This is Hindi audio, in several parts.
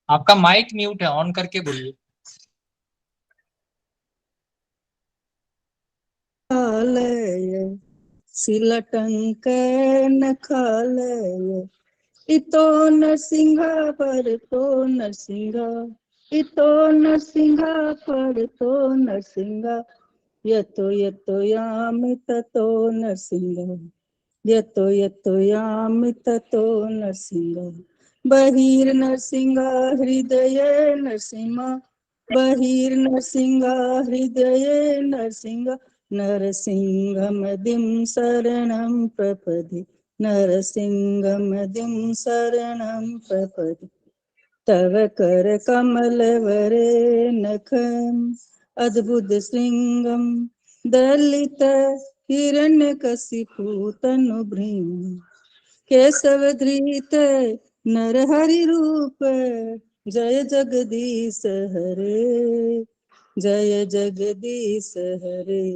आपका माइक म्यूट है, ऑन करके बोलिए। सिलटंक न खालय इतो नरसिंहा पर तो नरसिंहा, इतो नरसिंहा पर तो नरसिंहा, यतो यतो यामि ततो नरसिंहा, यतो यतो यामि ततो नरसिंहा, बहिर् नरसिंहा हृदय नरसिंहा, बहिर् नरसिंहा हृदय नरसिंहा, नरसिंहमदिं शरणं प्रपदे, नरसिंहमदिं शरणं प्रपदे, तव कर कमलवरे नखम् अद्भुत श्रृंगम दलित हिरण्यकशिपु तनुभृम, केशवधृत नरहरि रूप, जय जगदीश हरे, जय जगदीश हरे,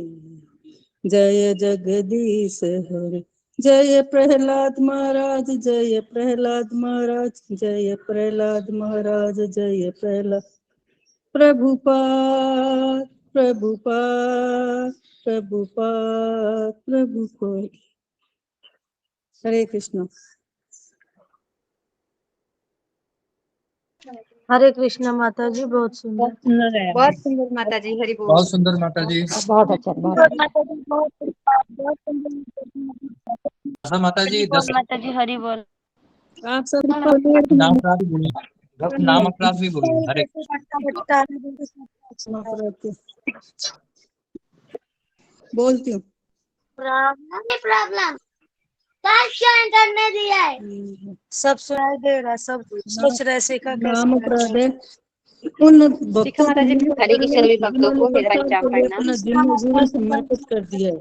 जय जगदीश हरे, जय प्रहलाद महाराज, जय प्रहलाद महाराज, जय प्रहलाद महाराज, जय प्रहलाद, प्रभुपाद प्रभुपाद प्रभुपाद प्रभुपाद। हरे कृष्ण। हरे कृष्णा माता जी, बहुत सुंदर, बहुत सुंदर माता जी, हरि बोल। बहुत सुंदर माता जी, बहुत अच्छा, बहुत आशा माता जी। 10 माता जी, हरि बोल। आप सब नाम अपराध भी बोलिए, नाम अपराध भी बोलिए। हरे बोलती हूँ। प्रॉब्लम क्या करने दिया है, सब सुनाई दे रहा, सब सोच रहे सीखा नाम कैसे अपराध है उन भक्तों माता जी, हरे के सभी भक्तों को मेरा पंचांग प्रणाम। अपना जीवन समर्पित कर दिया है।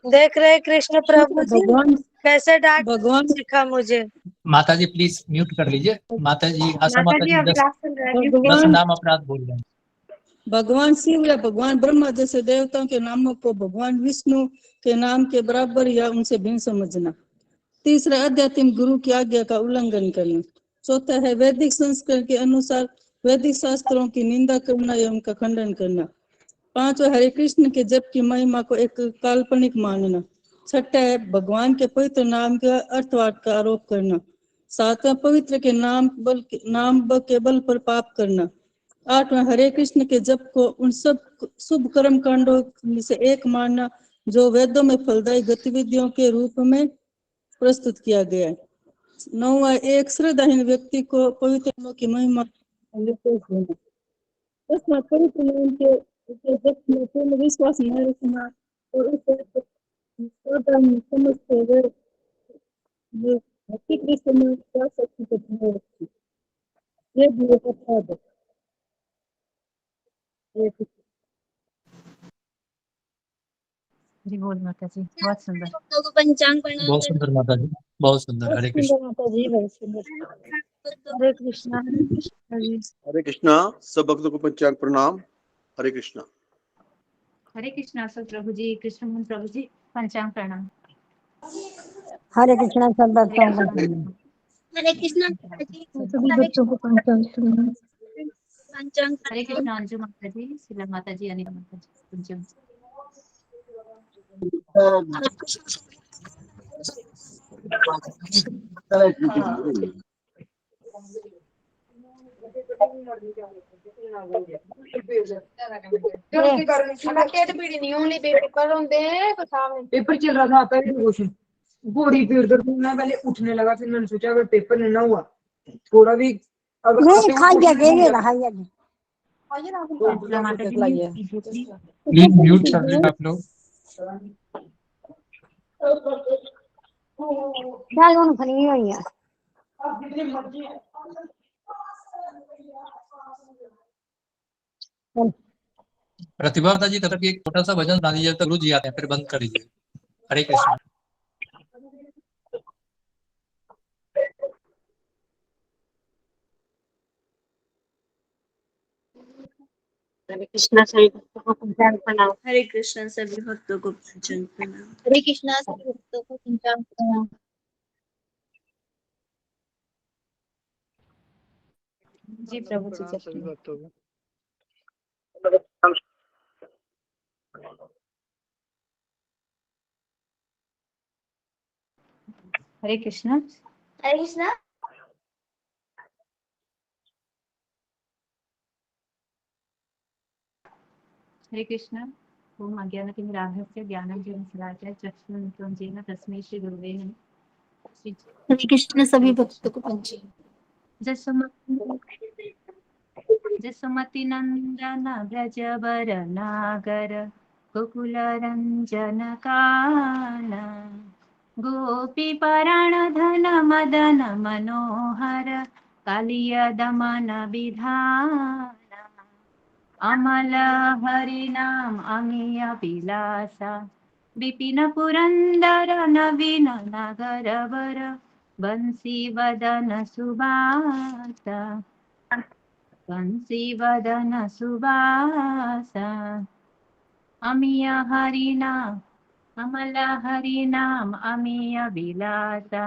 देख रहे कृष्ण प्रभु जी भगवान कैसे डांट भगवान सिखा मुझे। माता जी प्लीज म्यूट कर लीजिए। माता जी, आशा माता माता जी जी, अभी 10 क्लास चल रहा है। 10 भगवान नाम अपराध बोल रहे हैं। भगवान शिव या भगवान ब्रह्मा जैसे देवताओं के नामों को भगवान विष्णु के नाम के बराबर या उनसे भिन्न समझना। तीसरा, आध्यात्मिक गुरु की आज्ञा का उल्लंघन करना। चौथा है वैदिक संस्कार के अनुसार वैदिक शास्त्रों की निंदा करना या उनका खंडन करना। पांचवा, हरे कृष्ण के जप की महिमा को एक काल्पनिक मानना। छठा है भगवान के पवित्र नाम के अर्थवाद का आरोप करना। सातवां, पवित्र के नाम के बल पर पाप करना। आठवां, हरे कृष्ण के जप को उन सब शुभ कर्म कांडों में से एक मानना जो वेदों में फलदायी गतिविधियों के रूप में प्रस्तुत किया गया है। नौवां, एक श्रद्धाहीन व्यक्ति को पवित्र नामों की महिमा निर्देश देना। दसवां, पवित्र नाम के जप में पूर्ण विश्वास न रखना और उसे श्रद्धा में समझते हुए ये भक्ति कृष्ण में क्या शक्ति को बनाए रखी, ये भी एक अपराध है। जी बोल माता जी, बहुत सुंदर। पंचांग प्रणाम। बहुत सुंदर माता जी, बहुत सुंदर। हरे कृष्ण। माता जी, बहुत सुंदर। हरे कृष्णा, हरे कृष्णा जी। हरे कृष्णा। सब भक्तों को पंचांग प्रणाम। हरे कृष्णा। हरे कृष्णा सब प्रभु जी, कृष्ण मोहन प्रभु जी, पंचांग प्रणाम। हरे कृष्णा सब भक्तों को, हरे कृष्णा सभी बच्चों को पंचांग प्रणाम। पंचांग हरे कृष्णा अंजू माता जी, शीला माता जी, अनिता माता जी, पंचांग। पेपर चल रहा था, पहले क्वेश्चन घोड़ी पीड़ कर मैं पहले उठने लगा, फिर मैंने सोचा अगर पेपर नहीं ना हुआ थोड़ा भी नहीं खाइए देंगे ना, खाइए माता जी प्लीज म्यूट कर लीजिए आप लोग। दाल दोनों फनी हुई है। प्रतिभा माता जी, तब तक एक छोटा सा भजन सुना दीजिए, तब गुरु जी आते हैं, फिर बंद कर दीजिए। हरे कृष्ण। हरे कृष्णा सभी भक्तों को पंचांग प्रणाम। हरे कृष्ण सभी भक्तों को पंचांग प्रणाम। हरे कृष्णा सभी भक्तों को पंचांग प्रणाम। जी प्रभु जी प्रणाम सभी जय। भक्तों को। हरे कृष्णा। हरे कृष्णा। हरे कृष्णा। ओम अज्ञानतिमिरान्धस्य ज्ञानाञ्जनशलाकया चक्षुरुन्मीलितं तस्मै श्री गुरुवे नमः। हरे कृष्ण सभी भक्तों को पंचांग। जसुमति नंदन व्रज वर नागर गोकुल रंजन काना गोपी पराण धन मदन मनोहर कालिय दमन विधाना अमल हरि नाम अमीय विलासा विपिन पुरंदर नवीन नगर वर बंसी वदन सुबासा वंशीवदन सुवासा अमीय हरिनाम अमल हरिनाम अमीय विलासा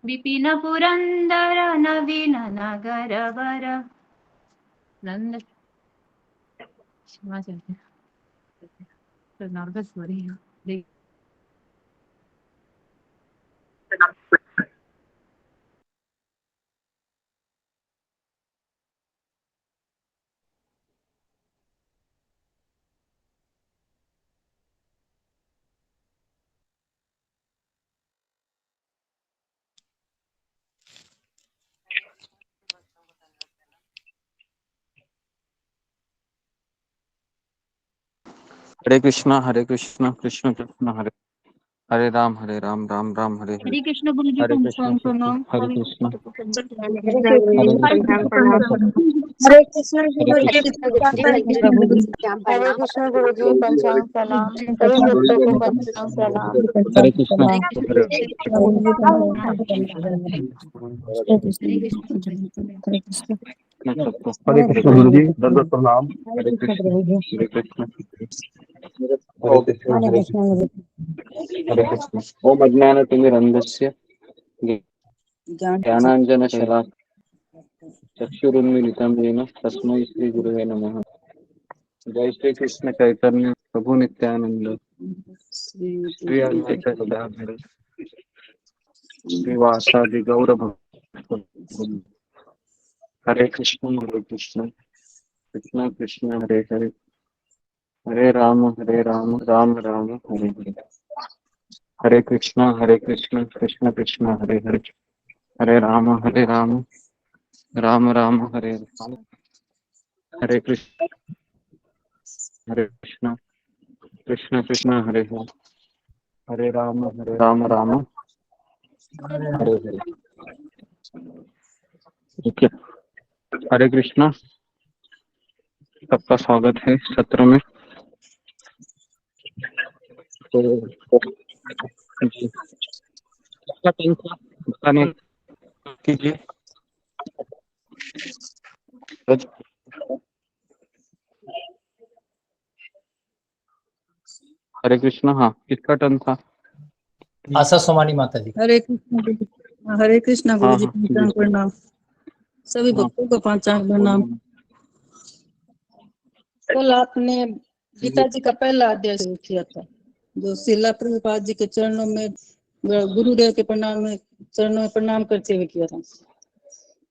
विपिन पुरंदर नवीन नगर वर नंद क्षमा चाहते तो नर्वस हो रही हूँ। हरे कृष्णा कृष्ण कृष्ण हरे हरे राम राम राम हरे हरे। हरे कृष्ण गुरु जी हरे कृष्ण पंचांग प्रणाम। हरे सभी कृष्ण भक्तों को पंचांग हरे प्रणाम। हरे कृष्ण गुरु हरे जी प्रभु जी। हरे कृष्ण गुरु जी पंचांग प्रणाम। सभी भक्तों को पंचांग प्रणाम। हरे कृष्ण हरे हरे कृष्ण हरे कृष्ण सबको हरे कृष्ण गुरु जी दंडवत प्रणाम। हरे कृष्ण हरे कृष्ण हरे कृष्ण ओम अज्ञानतिमिरन्धस्य ज्ञानाञ्जनशलाकया चक्षुरुन्मीलितं येन तस्मै श्री गुरुवे नमः। जय श्री कृष्ण चैतन्य प्रभु नित्यानंद श्री अद्वैत गदाधर श्रीवासादि गौर भक्त। हरे कृष्ण कृष्ण कृष्ण हरे हरे हरे राम राम राम हरे हरे। हरे कृष्ण कृष्ण कृष्ण हरे हरे हरे राम राम राम हरे हरे। हरे कृष्ण कृष्ण कृष्ण हरे हरे हरे राम राम हरे हरे। ठीक है। हरे कृष्णा सबका स्वागत है सत्र में। तो जी, आपका टीम का बताने कीजिए। हरे कृष्णा हाँ किसका टर्न था? आशा सोमानी माता जी। हरे कृष्ण गुरु हाँ जी हाँ पंचांग प्रणाम। सभी हाँ भक्तों को पंचांग प्रणाम। कल आपने गीता जी का पहला अध्याय शुरू किया था, जो श्रीला प्रभुपाद जी के चरणों में गुरुदेव के चरणों में प्रणाम करते हुए किया था।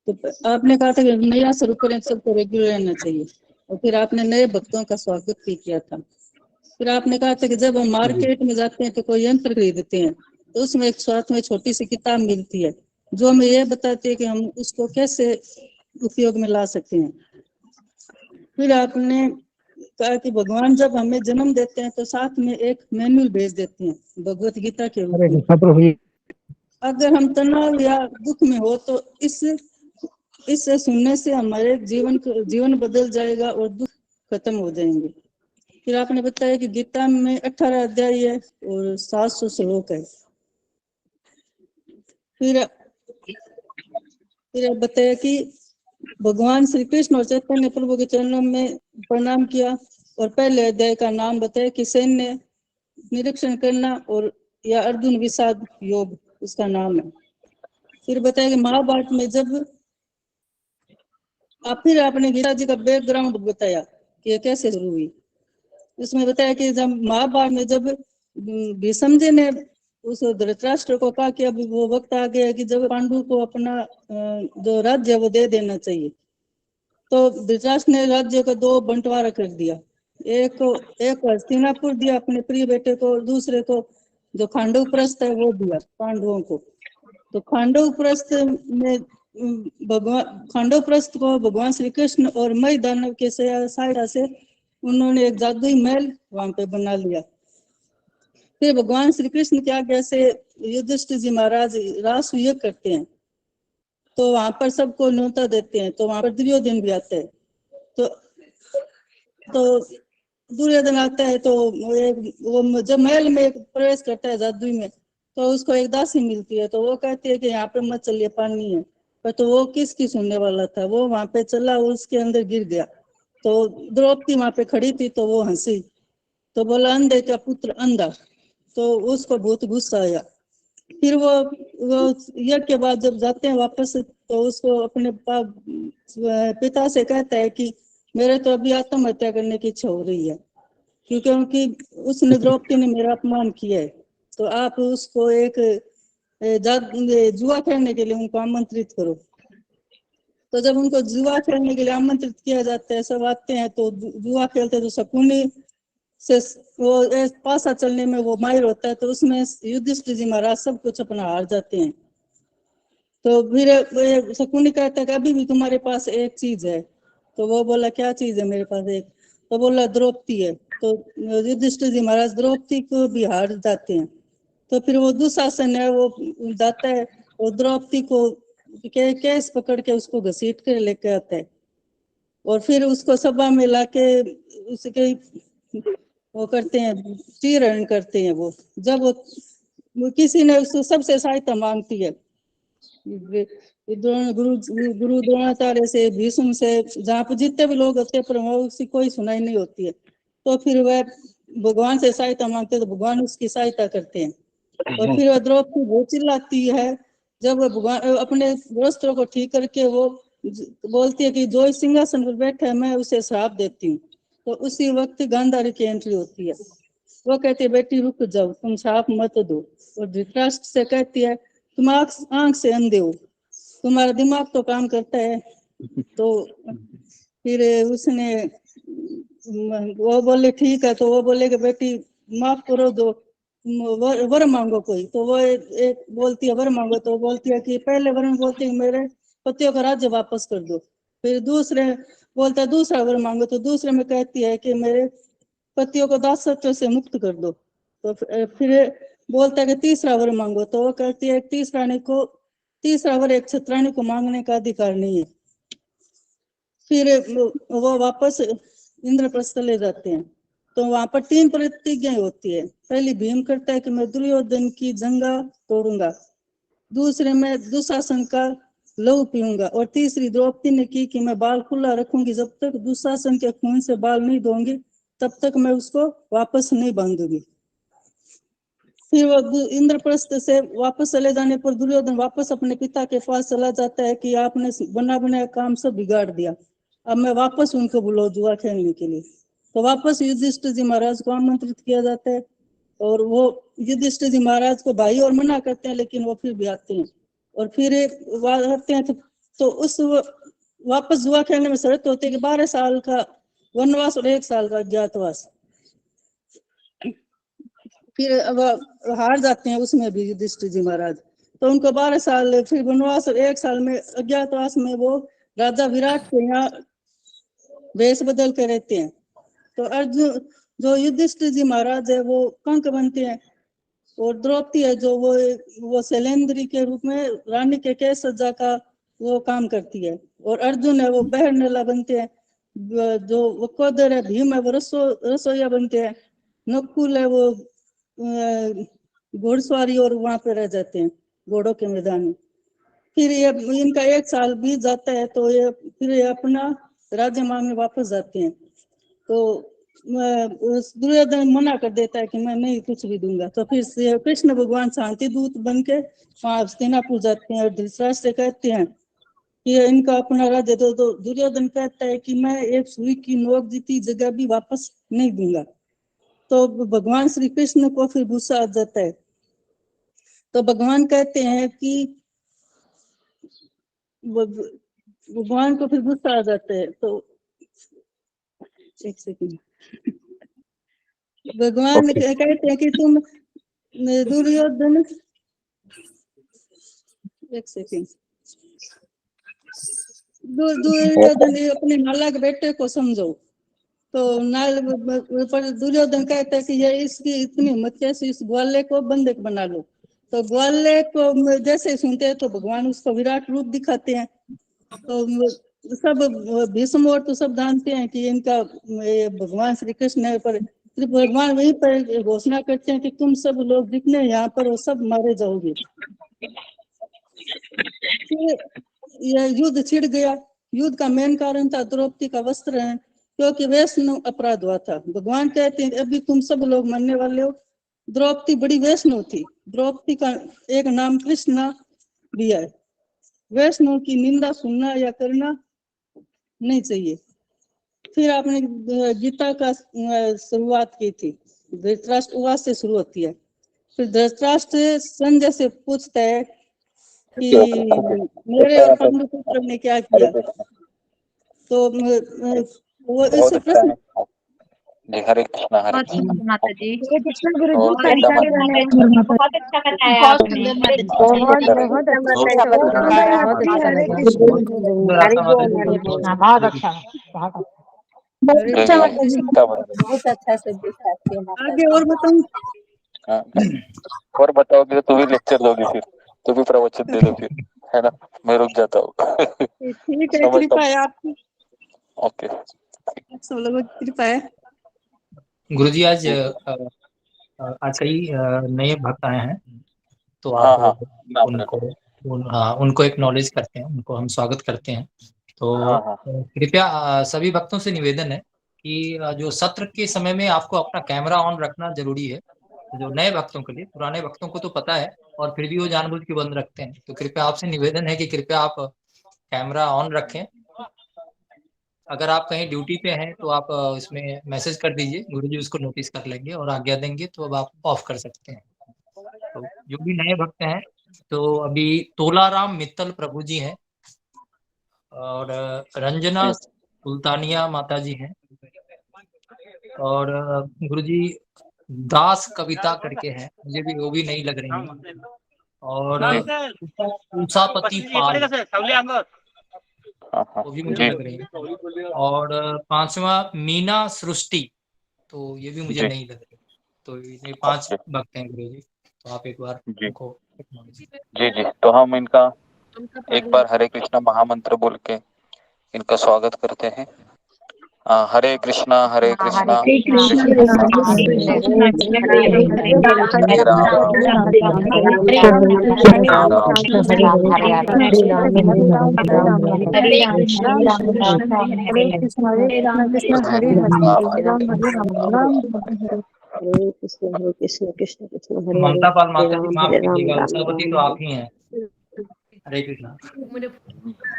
तो आपने कहा था कि नया शुरू करें सबको रेगुलर रहना चाहिए, और फिर आपने नए भक्तों का स्वागत भी किया था। फिर आपने कहा था कि जब हम मार्केट में जाते हैं तो कोई यंत्र खरीदते हैं तो उसमें एक साथ में छोटी सी किताब मिलती है जो हमें यह बताती है कि हम उसको कैसे उपयोग में ला सकते हैं। फिर आपने कहा कि भगवान जब हमें जन्म देते हैं तो साथ में एक मैनुअल भेज देते हैं भगवत गीता के रूप में। अगर हम तनाव या दुख में हो तो इससे सुनने से हमारे जीवन बदल जाएगा और दुख खत्म हो जाएंगे। फिर आपने बताया कि गीता में 18 अध्याय है और 700 श्लोक है। फिर बताया कि भगवान श्री कृष्ण और चैतन्य प्रभु के चरणों में प्रणाम किया और पहले अध्याय का नाम बताया कि सैन्य निरीक्षण करना, और या अर्जुन विषाद योग उसका नाम है। फिर बताया कि महाभारत में जब फिर आपने गीता जी का बैकग्राउंड बताया कि ये कैसे शुरू हुई। उसमें बताया कि जब महाभारत में जब भीष्म जी ने उस धृतराष्ट्र को कहा कि अब वो वक्त आ गया कि जब पांडु को अपना जो राज्य वो दे देना चाहिए, तो धृतराष्ट्र ने राज्य को दो बंटवारा कर दिया। एक को हस्तिनापुर दिया अपने प्रिय बेटे को, और दूसरे को जो खांडव प्रस्थ है वो दिया पांडवों को। तो खांडव प्रस्थ में खांडव प्रस्थ को भगवान श्री कृष्ण और मई दानव के सहायता से उन्होंने एक जादुई महल वहां पे बना लिया। फिर भगवान श्री कृष्ण की आज्ञा से युधिष्ठिर जी महाराज रास यज्ञ करते हैं, तो वहां पर सबको न्योता देते हैं। तो वहां पर दुर्योधन भी आता है। तो दुर्योधन आता है तो वो जब महल में प्रवेश करता है जादुई में, तो उसको एक दासी मिलती है। तो वो कहती है कि यहाँ पे मत चलिए, पानी है। पर तो वो किसकी सुनने वाला था, वो वहां पे चला, उसके अंदर गिर गया। तो द्रौपदी वहां पे खड़ी थी, तो वो हंसी, तो बोला अंधे का पुत्र अंधा। तो उसको बहुत गुस्सा आया। फिर वो यज्ञ के बाद जब जाते हैं वापस, तो उसको अपने पिता से कहता है कि मेरे तो अभी आत्महत्या करने की इच्छा हो रही है, क्योंकि उसने द्रौपदी ने मेरा अपमान किया है। तो आप उसको एक जुआ खेलने के लिए उनको आमंत्रित करो। तो जब उनको जुआ खेलने के लिए आमंत्रित किया जाता है, सब आते हैं, तो जुआ खेलते हैं। तो शकुनी से वो पासा चलने में वो माहिर होता है, तो उसमें युधिष्ठिर जी महाराज सब कुछ अपना हार जाते हैं। तो फिर शकुनी कहता है कि अभी भी तुम्हारे पास एक चीज है। तो वो बोला क्या चीज है मेरे पास? एक तो बोला द्रौपदी है। तो युधिष्ठिर जी महाराज द्रौपदी को भी हार जाते हैं। तो फिर वो दुशासन है, वो जाता है और द्रौपदी को केस पकड़ के उसको घसीट कर लेके आता है, और फिर उसको सभा में लाके उसके वो करते हैं, चीरहरण करते हैं। वो जब वो किसी ने उसको सबसे सहायता मांगती है, गुरु द्रोणाचार्य से, भीष्म से, जहाँ पर जितने भी लोग होते हैं, पर उसकी कोई सुनाई नहीं होती है। तो फिर वह भगवान से सहायता मांगते हैं, तो भगवान उसकी सहायता करते हैं। और फिर वह द्रौपदी वो चिल्लाती है, जब वह भगवान अपने वस्त्रों को ठीक करके वो बोलती है कि जो इस सिंहासन पर बैठा है मैं उसे श्राप देती हूँ। तो उसी वक्त गांधारी की एंट्री होती है। वो कहती है बेटी रुक जाओ, तुम श्राप मत दो। और धृतराष्ट्र से कहती है तुम आंख से अंधे हो, तुम्हारा दिमाग तो काम करता है। तो फिर उसने वो बोले ठीक है। तो वो बोले कि बेटी माफ करो दो, वर मांगो कोई। तो वो एक बोलती है वर मांगो। तो बोलती है कि पहले वर में बोलती है मेरे पतियों का राज्य वापस कर दो। फिर दूसरे बोलता है दूसरा वर मांगो। तो दूसरे में कहती है कि मेरे पतियों को दासत्व से मुक्त कर दो। तो फिर बोलता है कि तीसरा वर मांगो। तो वो कहती है तीसरा वर एक क्षत्राणी को मांगने का अधिकार नहीं है। फिर वो वापस इंद्रप्रस्थ ले जाते हैं। तो वहां पर 3 प्रतिज्ञाएं होती है। पहली भीम करता है कि मैं दुर्योधन की जंगा तोड़ूंगा, दूसरे में दुशासन का लहू पीऊंगा, और तीसरी द्रौपदी ने की कि मैं बाल खुला रखूंगी, जब तक दुशासन के खून से बाल नहीं धोंगी तब तक मैं उसको वापस नहीं बांधूंगी। फिर वो इंद्रप्रस्थ से वापस चले जाने पर दुर्योधन वापस अपने पिता के पास चला जाता है कि आपने बना बनाया काम सब बिगाड़ दिया, अब मैं वापस उनको बुलाऊं जुआ खेलने के लिए। तो वापस युधिष्ठिर जी महाराज को आमंत्रित किया जाता है, और वो युधिष्ठिर जी महाराज को भाई और मना करते हैं, लेकिन वो फिर भी आते हैं। और फिर आते हैं तो उस वापस जुआ खेलने में शर्त होती है कि 12 साल का वनवास और 1 साल का अज्ञातवास। फिर अब हार जाते हैं उसमें भी युधिष्ठिर जी महाराज। तो उनको 12 साल फिर वनवास और 1 साल में अज्ञातवास में वो राजा विराट के यहाँ वेश बदल के रहते हैं। तो अर्जुन जो युधिष्ठिर जी महाराज है वो कंक बनते हैं, और द्रौपदी है जो वो शैलेंद्री के रूप में रानी के केश सज्जा का वो काम करती है, और अर्जुन है वो बहरनेला बनते हैं, जो वकोदर है भीम है वो रसोईया बनते हैं, नकुल है वो घोड़सवारी और वहां पे रह जाते हैं घोड़ों के मैदान में। फिर ये इनका 1 साल बीत जाता है तो ये फिर ये अपना राज्य मांगने वापस जाते हैं। तो उस दुर्योधन मना कर देता है कि मैं नहीं कुछ भी दूंगा। तो फिर से कृष्ण भगवान शांति दूत बन के वहां हस्तिनापुर जाते हैं और धृतराष्ट्र से कहते हैं कि इनका अपना राज्य दो। तो दुर्योधन कहता है कि मैं एक सुई की नोक जितनी जगह भी वापस नहीं दूंगा। तो भगवान श्री कृष्ण को फिर गुस्सा आ जाता है। तो भगवान कहते हैं कि भगवान को फिर गुस्सा आ जाता है। तो एक सेकंड, भगवान कहते हैं कि तुम दुर्योधन, एक सेकंड, दुर्योधन अपने नालायक बेटे को समझो। तो नाल पर दुर्योधन कहता है कि ये इसकी इतनी हिम्मत कैसे, इस ग्वाले को बंधक बना लो। तो ग्वाले को जैसे सुनते हैं तो भगवान उसको विराट रूप दिखाते हैं। तो सब भीष्म और तो सब जानते हैं कि इनका ये भगवान श्री कृष्ण है, पर भगवान वहीं पर घोषणा करते हैं कि तुम सब लोग जितने यहाँ पर वो सब मारे जाओगे। यह युद्ध छिड़ गया। युद्ध का मेन कारण था द्रौपदी का वस्त्रहरण, क्योंकि वैष्णव अपराध हुआ था। भगवान कहते हैं अभी तुम सब लोग मरने वाले हो। द्रौपदी बड़ी वैष्णव थी। द्रौपदी का एक नाम कृष्णा भी है। वैष्णव की निंदा सुनना या करना नहीं चाहिए। फिर आपने गीता का शुरुआत की थी, धृतराष्ट्र उवाच से शुरू होती है। फिर धृतराष्ट्र संजय से पूछता है कि मेरे और पांडुपुत्र ने क्या किया। तो वो इस प्रश्न, जी हरे कृष्णा हरे बहुत सुंदर माता जी, हरे कृष्ण गुरु जी, बहुत अच्छा बहुत अच्छा बताया बहुत आपने। सुंदर बहुत बहुत अच्छा, बहुत सुंदर माता जी। हरे कृष्ण, सुंदर आशा माता जी, हरे बहुत कृष्णा, बहुत बहुत अच्छा, बहुत अच्छा। हरे जय कृष्ण जय माता जी। बहुत अच्छा से दिखाती है माता आगे और बताऊं? हाँ, और बताओगे तो तू भी लेक्चर दोगी, फिर तू भी प्रवचन दे दो फिर, है ना। मैं रुक जाता हूँ। ठीक है, समझता कृपा हूँ। है आपकी, ओके। सब लोगों की कृपा है। गुरुजी आज आज कई नए भक्त आए हैं, तो हाँ आप हाँ, नाम ले उनको लो। उनको एक्नॉलेज करते हैं, उनको हम स्वागत करते हैं। तो हाँ हाँ कृपया सभी भक्तों से निवेदन है कि जो सत्र के समय में आपको अपना कैमरा ऑन रखना जरूरी है। जो नए भक्तों के लिए, पुराने भक्तों को तो पता है और फिर भी वो जानबूझ के बंद रखते हैं। तो कृपया आपसे निवेदन है कि कृपया आप कैमरा ऑन रखें। अगर आप कहीं ड्यूटी पे हैं तो आप इसमें मैसेज कर दीजिए, गुरुजी उसको नोटिस कर लेंगे और आज्ञा देंगे, तो अब आप ऑफ कर सकते हैं। तो जो भी नए भक्त हैं, तो अभी तोलाराम मित्तल प्रभु जी हैं और रंजना जी सुल्तानिया माता जी हैं और गुरुजी दास कविता करके हैं, मुझे भी वो भी नहीं लग रही हैं। और उषापति पाल, हाँ हाँ वो भी मुझे जी लग रही है। और पांचवा मीना सृष्टि, तो ये भी मुझे जी नहीं लग रही। तो ये 5 ओके भक्त हैं गुरु जी, तो आप एक बार जी उनको acknowledge करें। जी जी। तो हम इनका एक बार हरे कृष्णा महामंत्र बोल के इनका स्वागत करते हैं। हरे कृष्णा हरे कृष्णा हरे कृष्णा कृष्ण कृष्णा हरे कृष्णा हरे राम हरे हरे राम हरे राम, हरे राम, हरे राम, हरे राम कृष्ण हरे कृष्ण, कृष्ण हरे हरे, हरे राम, राम हरे हरे। हरे कृष्ण कृष्ण कृष्ण हरे हरे, ममता पाल हरे माता जी राम माफ हरे राम कीजिएगा, राम उषापति राम तो हरे। आप ही हैं। हरे कृष्णा।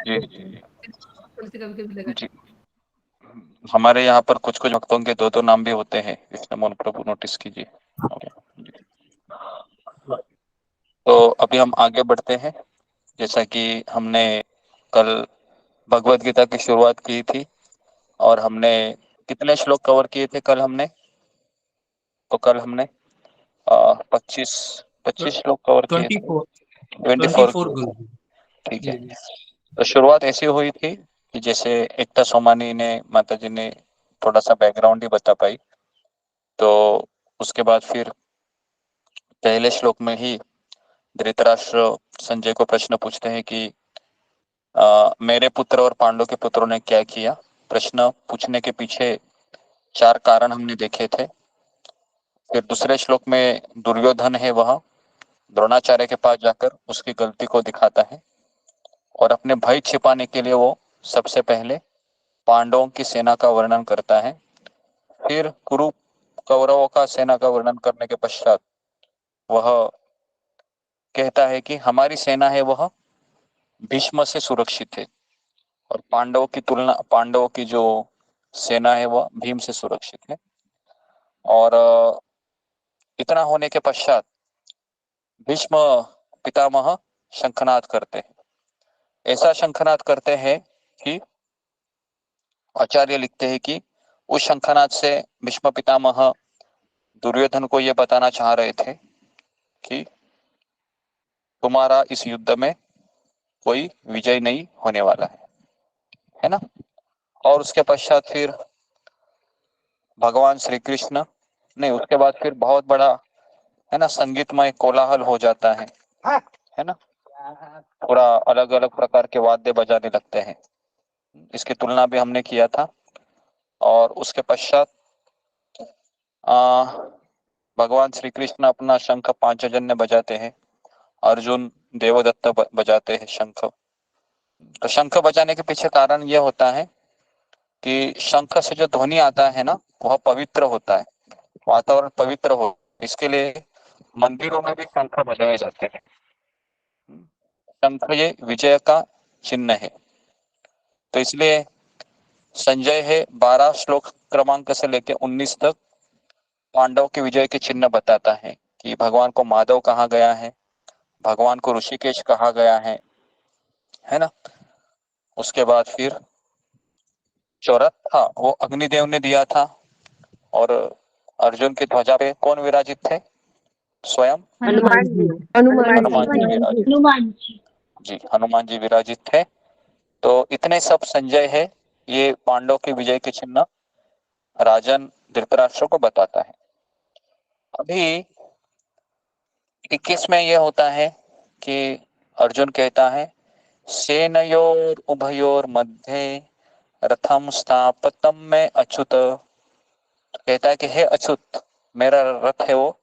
जी जी जी। हमारे यहाँ पर कुछ कुछ भक्तों के दो दो नाम भी होते हैं, इसलिए मोहन प्रभु नोटिस कीजिए। ओके जी। तो अभी हम आगे बढ़ते हैं। जैसा कि हमने कल भगवत गीता की शुरुआत की थी और हमने कितने श्लोक कवर किए थे कल हमने, तो कल हमने 25 श्लोक कवर किए थे। 24 24। गुरु जी। ठीक जी है। जी। तो शुरुआत ऐसी हुई थी कि जैसे एकता सोमानी ने माता जी ने थोड़ा सा बैकग्राउंड ही बता पाई। तो उसके बाद फिर पहले श्लोक में ही धृतराष्ट्र संजय को प्रश्न पूछते हैं कि मेरे पुत्र और पांडव के पुत्रों ने क्या किया। प्रश्न पूछने के पीछे 4 कारण हमने देखे थे। फिर दूसरे श्लोक में दुर्योधन है, वह द्रोणाचार्य के पास जाकर उसकी गलती को दिखाता है और अपने भय छिपाने के लिए वो सबसे पहले पांडवों की सेना का वर्णन करता है। फिर कुरु कौरवों का सेना का वर्णन करने के पश्चात वह कहता है कि हमारी सेना है वह भीष्म से सुरक्षित है और पांडवों की जो सेना है वह भीम से सुरक्षित है। और इतना होने के पश्चात भीष्म पितामह शंखनाद करते हैं। ऐसा शंखनाद करते हैं कि आचार्य लिखते हैं कि उस शंखनाद से भीष्म पितामह दुर्योधन को यह बताना चाह रहे थे कि तुम्हारा इस युद्ध में कोई विजय नहीं होने वाला है ना। और उसके पश्चात फिर भगवान श्री कृष्ण नहीं, उसके बाद फिर बहुत बड़ा है ना संगीतमय कोलाहल हो जाता है ना। पूरा अलग अलग प्रकार के वाद्य बजाने लगते हैं। इसकी तुलना भी हमने किया था। और उसके पश्चात भगवान श्री कृष्ण अपना शंख पांचजन्य बजाते हैं, अर्जुन देवदत्त बजाते हैं शंख। तो शंख बजाने के पीछे कारण यह होता है कि शंख से जो ध्वनि आता है ना वह पवित्र होता है, वातावरण पवित्र हो, इसके लिए मंदिरों में भी शंख बजाए जाते हैं। शंख ये विजय का चिन्ह है। तो इसलिए संजय है 12 श्लोक क्रमांक से लेकर 19 तक पांडव के विजय के चिन्ह बताता है कि भगवान को माधव कहा गया है, भगवान को ऋषिकेश कहा गया है ना। उसके बाद फिर जो रथ था वो अग्निदेव ने दिया था। और अर्जुन की ध्वजा पे कौन विराजित थे? स्वयं हनुमान जी हनुमान जी विराजित जी, हनुमान जी विराजित थे। तो इतने सब संजय है, ये पांडव के विजय के चिन्ह राजन धृतराष्ट्र को बताता है। अभी 21 में यह होता है कि अर्जुन कहता है सेनयोर उभयोर मध्य रथम स्थापतम में अच्युत। कहता है कि हे अच्युत, मेरा रथ है वो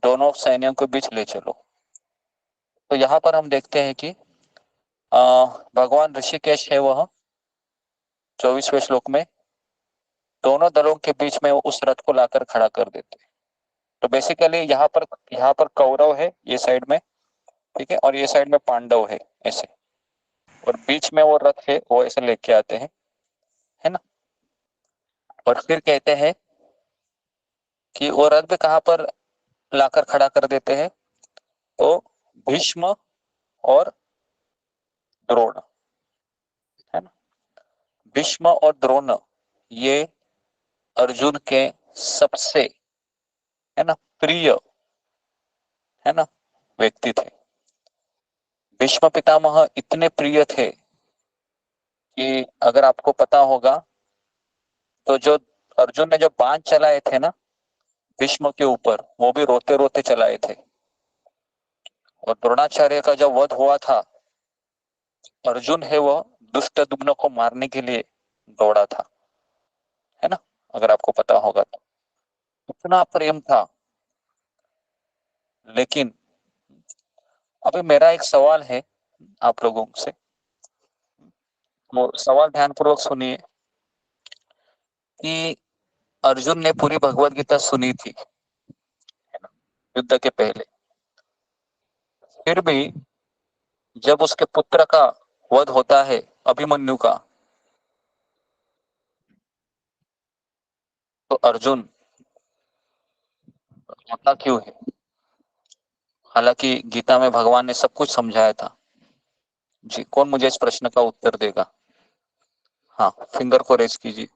दोनों सैन्यों के बीच ले चलो। तो यहाँ पर हम देखते हैं कि भगवान ऋषिकेश है वह 24वें श्लोक में दोनों दलों के बीच में उस रथ को लाकर खड़ा कर देते हैं। तो बेसिकली यहाँ पर कौरव है ये साइड में, ठीक है, और ये साइड में पांडव है ऐसे, और बीच में वो रथ है वो ऐसे लेके आते हैं, है ना। और फिर कहते हैं कि वो रथ भी कहाँ पर लाकर खड़ा कर देते हैं, तो भीष्म और द्रोण, है ना। भीष्म और द्रोण ये अर्जुन के सबसे है ना प्रिय है ना व्यक्ति थे। भीष्म पितामह इतने प्रिय थे कि अगर आपको पता होगा तो जो अर्जुन ने जो बाण चलाए थे ना भीष्म के ऊपर, वो भी रोते रोते चलाए थे। और द्रोणाचार्य का जब वध हुआ था, अर्जुन है वो दुष्टद्युम्न को मारने के लिए दौड़ा था, है ना, अगर आपको पता होगा तो। इतना प्रेम था। लेकिन अभी मेरा एक सवाल है आप लोगों से, वो सवाल ध्यानपूर्वक सुनिए कि अर्जुन ने पूरी भगवत गीता सुनी थी युद्ध के पहले, फिर भी जब उसके पुत्र का वध होता है अभिमन्यु का, तो अर्जुन रोता क्यों है? हालांकि गीता में भगवान ने सब कुछ समझाया था। जी, कौन मुझे इस प्रश्न का उत्तर देगा? हाँ, फिंगर को रेज कीजिए।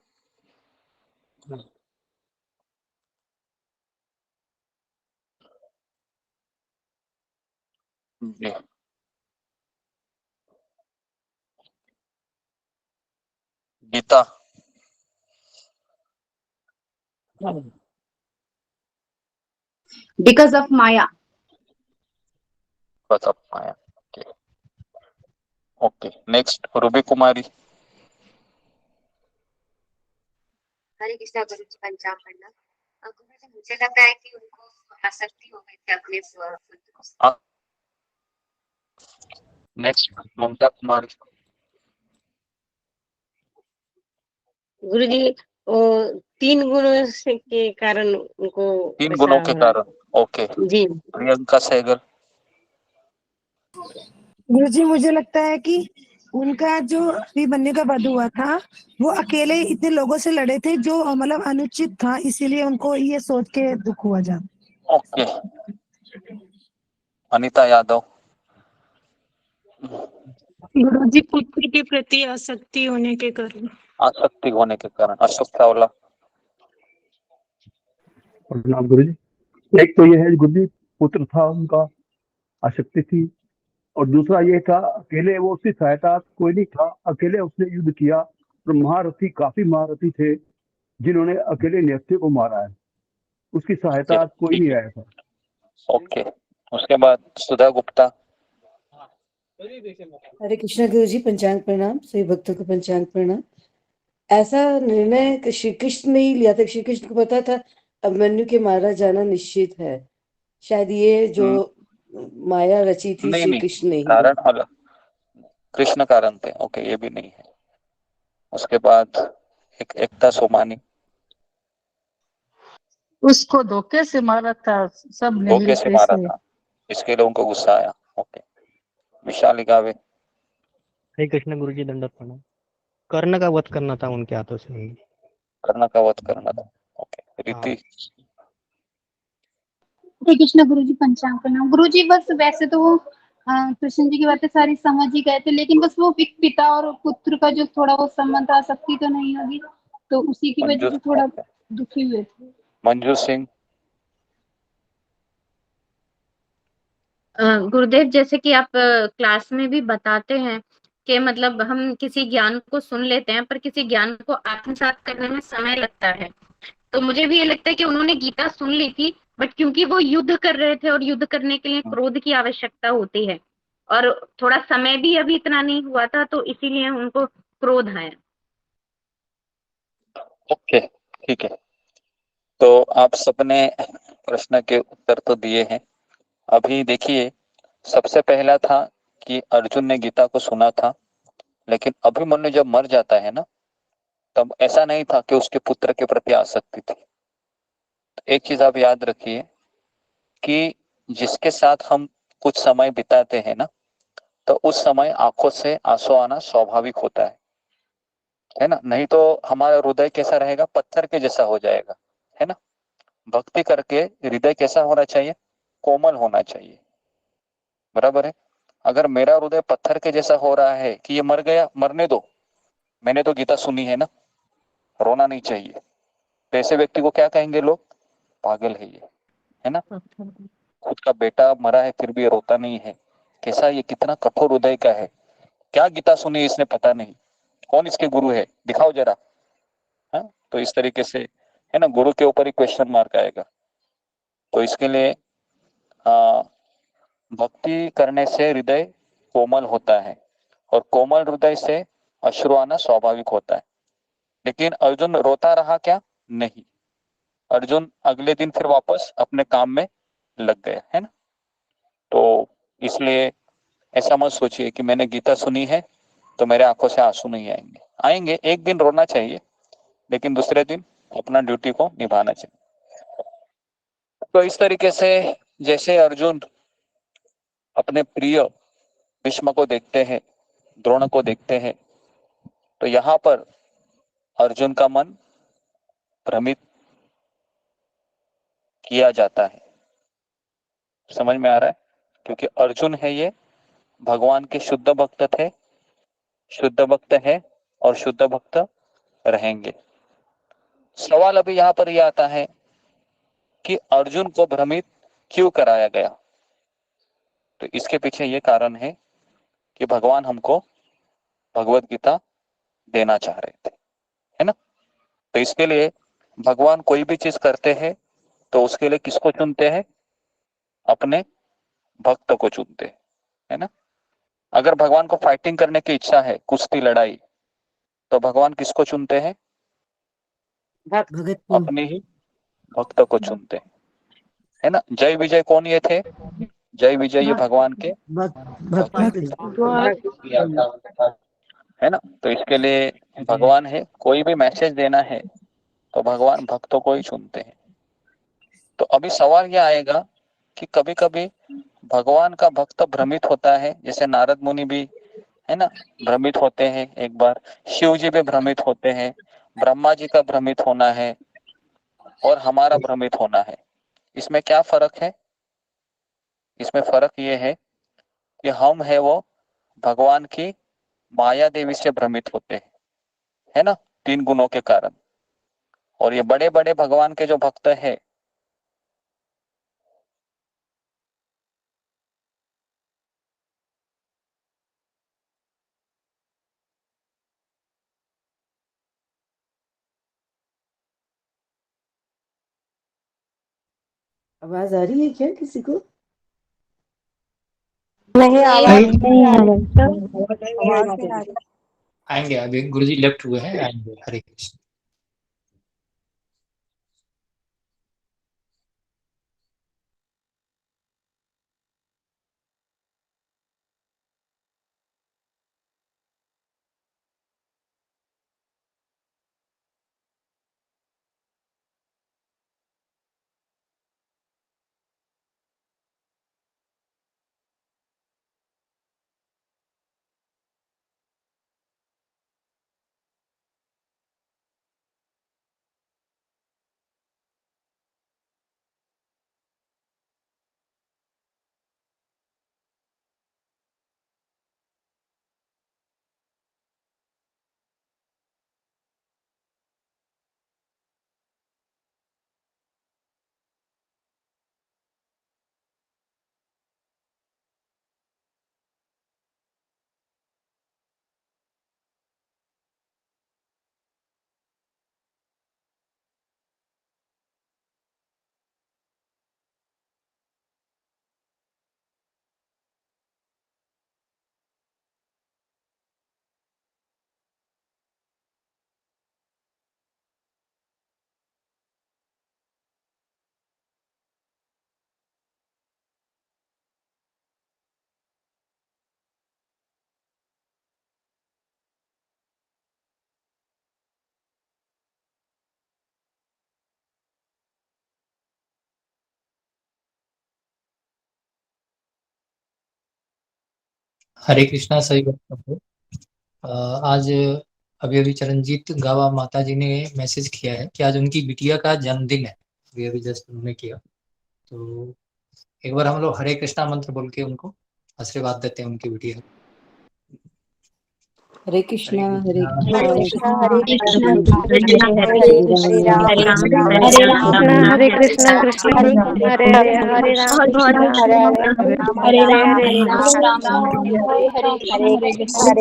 जी, गीता। Because of Maya. बता पाया। ओके, नेक्स्ट रूबी कुमारी। हरे कृष्णा गुरु जी, पंचांग पढ़ना। गुरु जी, मुझे लगता है कि उनको आसक्ति हो गई थी अपने नेक्स्ट ममता कुमारी। गुरुजी वो 3 गुणों से के कारण उनको 3 ऐसा गुणों के हुआ। कारण, ओके। जी प्रियंका सहगल। गुरुजी मुझे लगता है कि उनका जो अभी बनने का वध हुआ था वो अकेले इतने लोगों से लड़े थे जो मतलब अनुचित था, इसीलिए उनको ये सोच के दुख हुआ जा। ओके। अनीता यादव। गुरुजी पुत्र के प्रति आसक्ति होने के कारण। आसक्ति होने के कारण। अशोक चावला। प्रणाम गुरुजी। एक तो ये है गुरुजी, पुत्र था उनका, आसक्ति थी, और दूसरा ये था अकेले वो, उसकी सहायता कोई नहीं था, अकेले उसने युद्ध किया। और महारथी, काफी महारथी थे जिन्होंने अकेले नैत्य को मारा है, उसकी सहायता कोई नहीं आया था। ओके। उसके बाद सुधा गुप्ता। हरे कृष्णा गुरुजी, पंचांग प्रणाम। सभी भक्तों को पंचांग प्रणाम। ऐसा निर्णय श्री कृष्ण ने ही लिया था, श्री कृष्ण को पता था अभिमन्यु के मारा जाना निश्चित है। शायद ये जो माया रची थी नहीं श्री नहीं, कृष्ण ने ही। कारण अलग, कृष्ण कारण थे। ओके, ये भी नहीं है। उसके बाद एक एकता सोमानी। उसको धोखे से मारा था सबने वो कैसे मिलकर मारा इसलिए। था, इसके लिए उनको गुस्सा आया। ओके। विशाली गावे। हरे कृष्ण गुरुजी, दंडवत प्रणाम। कर्ण का वध करना था उनके हाथों से ही। कर्ण का वध करना था। ओके। रीति। हरे कृष्ण गुरुजी, पंचांग प्रणाम। गुरुजी बस वैसे तो वो कृष्ण जी की बातें सारी समझ ही गए थे, लेकिन बस वो एक पिता और पुत्र का जो थोड़ा वो संबंध आसक्ति तो नहीं होगी, तो उसी की वजह से थोड़ा दुखी हुए थे। मंजू सिंह। गुरुदेव, जैसे कि आप क्लास में भी बताते हैं कि मतलब हम किसी ज्ञान को सुन लेते हैं पर किसी ज्ञान को आत्मसात करने में समय लगता है। तो मुझे भी ये लगता है कि उन्होंने गीता सुन ली थी, बट क्योंकि वो युद्ध कर रहे थे और युद्ध करने के लिए क्रोध की आवश्यकता होती है और थोड़ा समय भी अभी इतना नहीं हुआ था, तो इसीलिए उनको क्रोध आया। ओके, ठीक है। तो आप सबने प्रश्न के उत्तर तो दिए हैं। अभी देखिए, सबसे पहला था कि अर्जुन ने गीता को सुना था, लेकिन अभिमन्यु जब मर जाता है ना, तब ऐसा नहीं था कि उसके पुत्र के प्रति आसक्ति थी। एक चीज आप याद रखिए कि जिसके साथ हम कुछ समय बिताते हैं ना, तो उस समय आंखों से आंसू आना स्वाभाविक होता है ना। नहीं तो हमारा हृदय कैसा रहेगा, पत्थर के जैसा हो जाएगा, है ना। भक्ति करके हृदय कैसा होना चाहिए, कोमल होना चाहिए, बराबर है। अगर मेरा हृदय पत्थर के जैसा हो रहा है कि ये मर गया, मरने दो, मैंने तो गीता सुनी है ना, रोना नहीं चाहिए, तो ऐसे व्यक्ति को क्या कहेंगे लोग, पागल है ये, है ना। खुद का बेटा मरा है फिर भी ये रोता नहीं है, कैसा ये, कितना कठोर हृदय का है। क्या गीता सुनी इसने पता नहीं, कौन इसके गुरु है, दिखाओ जरा। हाँ, तो इस तरीके से, है ना, गुरु के ऊपर ही क्वेश्चन मार्क आएगा। तो इसके लिए भक्ति करने से हृदय कोमल होता है, और कोमल हृदय से अश्रु आना स्वाभाविक होता है। लेकिन अर्जुन रोता रहा क्या, नहीं, अर्जुन अगले दिन फिर वापस अपने काम में लग गया, है ना। तो इसलिए ऐसा मत सोचिए कि मैंने गीता सुनी है तो मेरे आंखों से आंसू नहीं आएंगे। आएंगे, एक दिन रोना चाहिए, लेकिन दूसरे दिन अपना ड्यूटी को निभाना चाहिए। तो इस तरीके से जैसे अर्जुन अपने प्रिय भीष्म को देखते हैं, द्रोण को देखते हैं, तो यहाँ पर अर्जुन का मन भ्रमित किया जाता है। समझ में आ रहा है, क्योंकि अर्जुन है ये भगवान के शुद्ध भक्त थे, शुद्ध भक्त है और शुद्ध भक्त रहेंगे। सवाल अभी यहाँ पर यह आता है कि अर्जुन को भ्रमित क्यों कराया गया। तो इसके पीछे ये कारण है कि भगवान हमको भगवत गीता देना चाह रहे थे, है ना। तो इसके लिए भगवान कोई भी चीज करते हैं तो उसके लिए किसको चुनते हैं, अपने भक्त को चुनते हैं, है ना। अगर भगवान को फाइटिंग करने की इच्छा है, कुश्ती लड़ाई, तो भगवान किसको चुनते हैं, अपने ही भक्त को चुनते हैं, है ना। जय विजय कौन ये थे, जय विजय ये भगवान के भक्त है ना। तो इसके लिए भगवान है, कोई भी मैसेज देना है तो भगवान भक्तों को ही चुनते हैं। तो अभी सवाल यह आएगा कि कभी कभी भगवान का भक्त भ्रमित होता है, जैसे नारद मुनि भी है ना भ्रमित होते हैं, एक बार शिव जी भी भ्रमित होते हैं, ब्रह्मा जी का भ्रमित होना है और हमारा भ्रमित होना है। इसमें क्या फर्क है? इसमें फर्क ये है कि हम है वो भगवान की माया देवी से भ्रमित होते हैं, है ना, 3 गुणों के कारण। और ये बड़े बड़े भगवान के जो भक्त हैं आवाज आ रही है क्या किसी को? नहीं, आवाज नहीं आ रही। आवाज नहीं आ रही। आएंगे, अभी गुरुजी लेफ्ट हुए हैं, आएंगे। हरे कृष्ण। हरे कृष्णा। सही बात है। आज अभी अभी चरणजीत गावा माता जी ने मैसेज किया है कि आज उनकी बिटिया का जन्मदिन है। अभी अभी जस्ट उन्होंने किया, तो एक बार हम लोग हरे कृष्णा मंत्र बोल के उनको आशीर्वाद देते हैं उनकी बिटिया। हरे कृष्णा हरे हरे कृष्णा कृष्णा हरे कृष्णा हरे कृष्णा राम कृष्णा हरे कृष्णा कृष्णा हरे कृष्णा हरे हरे राम हरे हरे राम हरे राम राम राम हरे हरे हरे हरे कृष्णा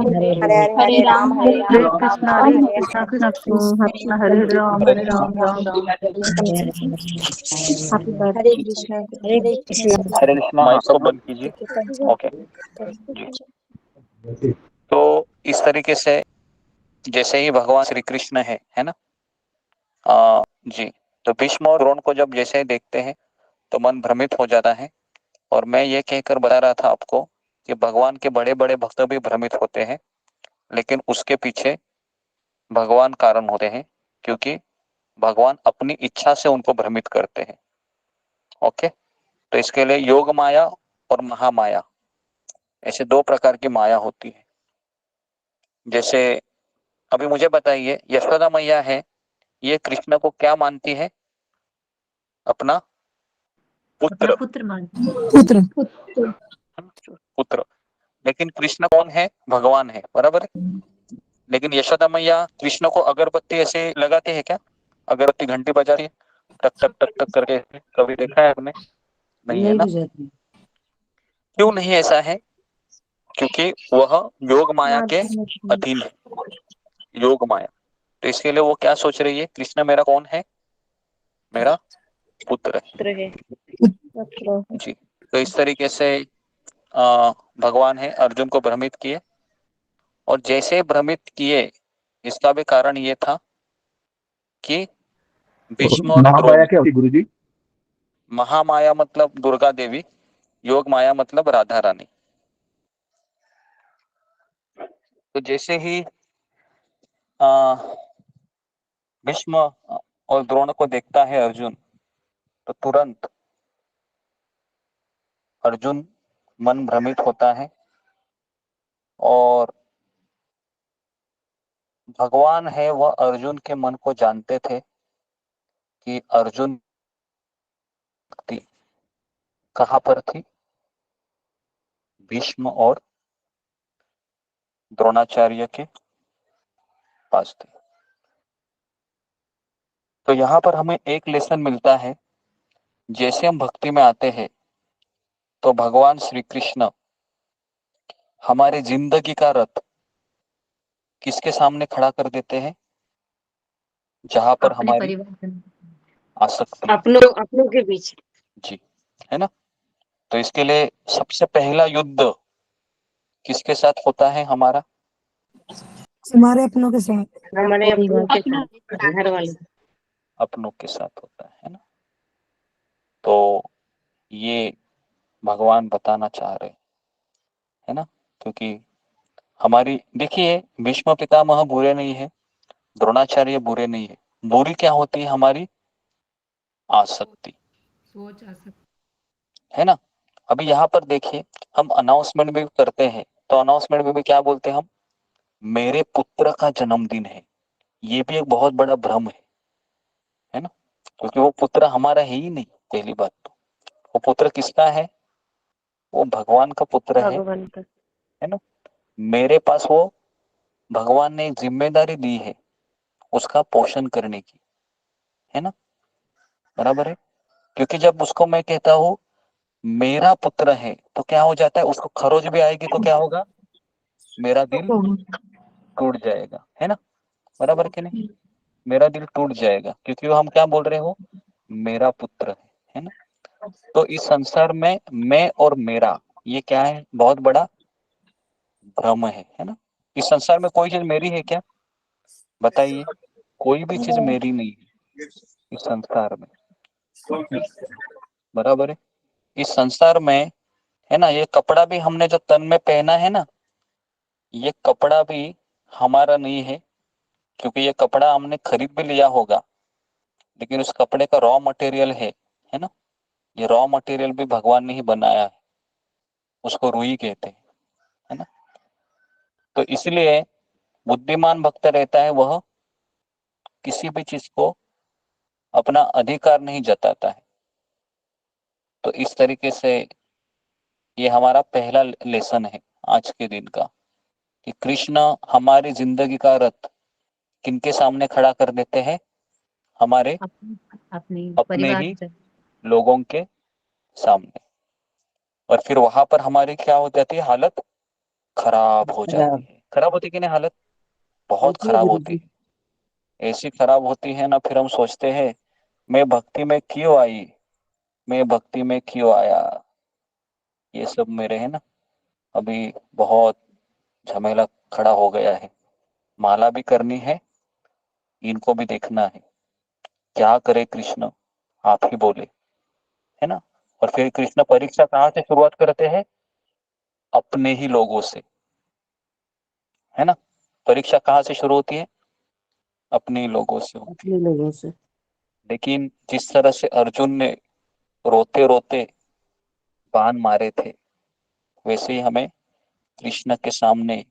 हरे हरे राम हरे हरे कृष्णा राम कृष्ण हरे राम हरे कृष्णा हरे कृष्णा। माइक को बंद कीजिए। ओके जी। तो इस तरीके से जैसे ही भगवान श्री कृष्ण है ना, जी, तो भीष्म और द्रोण को जब जैसे देखते हैं तो मन भ्रमित हो जाता है। और मैं ये कहकर बता रहा था आपको कि भगवान के बड़े बड़े भक्त भी भ्रमित होते हैं, लेकिन उसके पीछे भगवान कारण होते हैं, क्योंकि भगवान अपनी इच्छा से उनको भ्रमित करते हैं। ओके, तो इसके लिए योग माया और महामाया ऐसे 2 प्रकार की माया होती है। जैसे अभी मुझे बताइए, यशोदा मैया है, ये कृष्ण को क्या मानती है? अपना पुत्र। पुत्र। लेकिन कृष्ण कौन है? भगवान है, बराबर है। लेकिन यशोदा मैया कृष्ण को अगरबत्ती ऐसे लगाते हैं क्या? अगरबत्ती घंटी बजा रही है टक टक टक टक करके, कभी देखा है आपने? नहीं है नहीं ना। बुझाती। क्यों नहीं ऐसा है? क्योंकि वह योग माया के अधीन है, योग माया। तो इसके लिए वो क्या सोच रही है? कृष्ण मेरा कौन है? मेरा पुत्र है। जी, तो इस तरीके से भगवान है अर्जुन को भ्रमित किए, और जैसे भ्रमित किए इसका भी कारण ये था कि भीष्म और महामाया द्रोण। क्या होती गुरुजी? महामाया मतलब दुर्गा देवी, योग माया मतलब राधा रानी। तो जैसे ही भीष्म और द्रोण को देखता है अर्जुन, तो तुरंत अर्जुन मन भ्रमित होता है और भगवान है वह अर्जुन के मन को जानते थे कि अर्जुन भक्ति कहाँ पर थी, भीष्म और द्रोणाचार्य के पास थी। तो यहाँ पर हमें एक लेसन मिलता है, जैसे हम भक्ति में आते हैं तो भगवान श्री कृष्ण हमारे जिंदगी का रथ किसके सामने खड़ा कर देते हैं, जहां पर अपने हमारी परिवार आसक्ति, अपनों के बीच। जी, है ना। तो इसके लिए सबसे पहला युद्ध किसके साथ होता है हमारा, हमारे अपनों के साथ, हमारे अपनों के अपना साथ, घर वाले। अपनों के साथ होता है ना। तो ये भगवान बताना चाह रहे है ना, क्योंकि हमारी देखिए भीष्म पितामह बुरे नहीं है, द्रोणाचार्य बुरे नहीं है, बुरी क्या होती है हमारी आसक्ति, सोच आ सकती है ना। अभी यहाँ पर देखिए हम अनाउंसमेंट भी करते हैं, तो अनाउंसमेंट में भी क्या बोलते हैं हम, मेरे पुत्र का जन्मदिन है। ये भी एक बहुत बड़ा भ्रम है ना, क्योंकि वो पुत्र हमारा है ही नहीं। पहली बात तो वो पुत्र किसका है, वो भगवान का पुत्र भगवान का। है ना। मेरे पास वो भगवान ने एक जिम्मेदारी दी है उसका पोषण करने की, है ना, बराबर है। क्योंकि जब उसको मैं कहता हूँ मेरा पुत्र है तो क्या हो जाता है, उसको खरोच भी आएगी तो क्या होगा, मेरा दिल टूट जाएगा, है ना, बराबर कि नहीं, मेरा दिल टूट जाएगा, क्योंकि वो हम क्या बोल रहे हो, मेरा पुत्र है ना। तो इस संसार में मैं और मेरा ये क्या है, बहुत बड़ा भ्रम है ना। इस संसार में कोई चीज मेरी है क्या, बताइए, कोई भी चीज मेरी नहीं है इस संसार में, बराबर है। इस संसार में है ना, ये कपड़ा भी हमने जो तन में पहना है ना, ये कपड़ा भी हमारा नहीं है, क्योंकि ये कपड़ा हमने खरीद भी लिया होगा, लेकिन उस कपड़े का रॉ मटेरियल है ना, ये रॉ मटेरियल भी भगवान ने ही बनाया है, उसको रूही कहते हैं, है ना। तो इसलिए बुद्धिमान भक्त रहता है, वह किसी भी चीज को अपना अधिकार नहीं जताता है। तो इस तरीके से ये हमारा पहला लेसन है आज के दिन का, कि कृष्ण हमारी जिंदगी का रथ किनके सामने खड़ा कर देते हैं, हमारे अपने अपने परिवार ही से। लोगों के सामने, और फिर वहां पर हमारी क्या हो जाती है, हालत खराब हो जाती खराब है। खराब होती कि नहीं, हालत बहुत होती है खराब गुरु होती जी। है, ऐसी खराब होती है ना, फिर हम सोचते हैं मैं भक्ति में क्यों आई, मैं भक्ति में क्यों आया। ये सब मेरे है ना अभी बहुत झमेला खड़ा हो गया है, माला भी करनी है, इनको भी देखना है, क्या करे कृष्ण, आप ही बोले, है ना। और फिर कृष्ण परीक्षा कहाँ से शुरुआत करते हैं, अपने ही लोगों से, है ना। परीक्षा कहाँ से शुरू होती है, अपने ही लोगों से होती है। अपने लोगों से। लेकिन जिस तरह से अर्जुन ने रोते रोते बाण मारे थे, वैसे ही हमें कृष्ण के सामने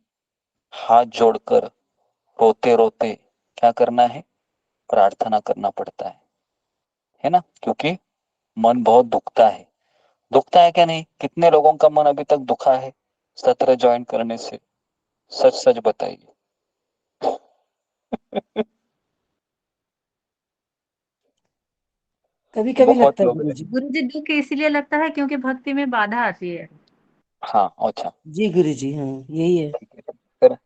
हाथ जोड़कर रोते रोते क्या करना है, प्रार्थना करना पड़ता है ना, क्योंकि मन बहुत दुखता है क्या नहीं, कितने लोगों का मन अभी तक दुखा है सत्र ज्वाइन करने से, सच सच बताइए। कभी कभी बहुत लगता है लोग, गुरु जी। गुरु जी दुख इसीलिए लगता है क्योंकि भक्ति में बाधा आती है। हाँ अच्छा, जी गुरु जी, हाँ यही है। ठीक है, फिर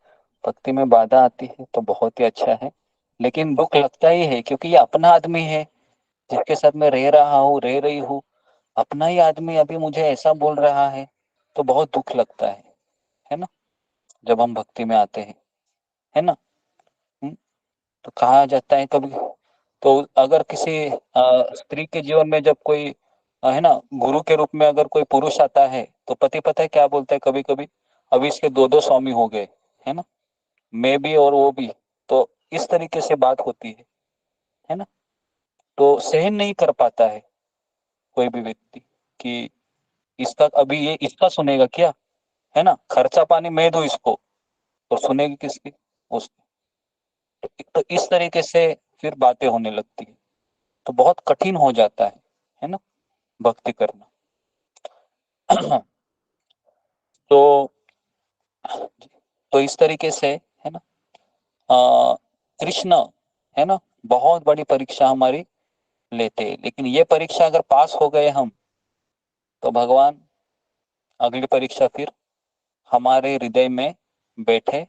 भक्ति में बाधा आती है तो बहुत ही अच्छा है, लेकिन दुख लगता ही है क्योंकि ये अपना आदमी है, जिसके साथ मैं रह रहा हूँ, रह रही हूँ, अपना ही आदमी अभी मुझे ऐसा बोल रहा है, तो बहुत दुख लगता है ना, जब हम भक्ति में आते हैं, है ना। हम्म, तो कहा जाता है कभी, तो अगर किसी स्त्री के जीवन में जब कोई है ना, गुरु के रूप में अगर कोई पुरुष आता है तो पति पता है क्या बोलता है कभी कभी, अभी इसके दो दो स्वामी हो गए, है ना, मैं भी और वो भी। तो इस तरीके से बात होती है ना। तो सहन नहीं कर पाता है कोई भी व्यक्ति कि इसका अभी ये इसका सुनेगा क्या, है ना, खर्चा पानी मैं दूं इसको तो सुनेगी किसकी, उसकी। तो इस तरीके से फिर बातें होने लगती है, तो बहुत कठिन हो जाता है ना, भक्ति करना। तो इस तरीके से, है ना, कृष्ण, है ना, बहुत बड़ी परीक्षा हमारी लेते हैं, लेकिन ये परीक्षा अगर पास हो गए हम, तो भगवान अगली परीक्षा फिर हमारे हृदय में बैठे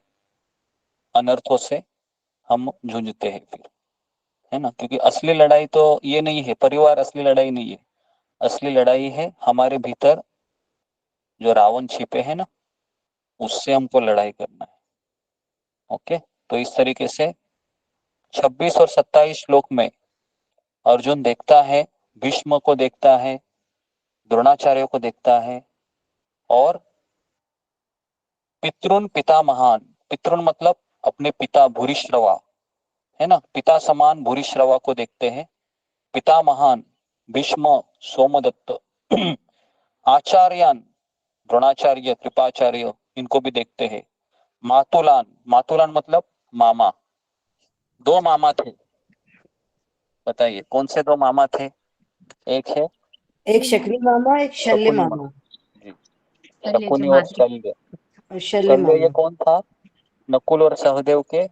अनर्थों से हम जूझते हैं फिर, है ना, क्योंकि असली लड़ाई तो ये नहीं है, परिवार असली लड़ाई नहीं है, असली लड़ाई है हमारे भीतर जो रावण छिपे है ना, उससे हमको लड़ाई करना है। ओके, तो इस तरीके से 26 और 27 श्लोक में अर्जुन देखता है, भीष्म को देखता है, द्रोणाचार्य को देखता है, और पितृन पिता महान, पितृन मतलब अपने पिता भूरिश्रवा, है ना, पिता समान भूरिश्रवा को देखते हैं, पिता महान भीष्म सोमदत्त, आचार्यान द्रोणाचार्य कृपाचार्य, इनको भी देखते हैं, मातुलान, मातुलान मतलब मामा, दो मामा थे, बताइए कौन से दो मामा थे, एक है एक शकुनी मामा, एक शल्य शकुनी मामा। जी, शकुनी और शल्य। शल्य शल्य ये मामा कौन था, नकुल और सहदेव के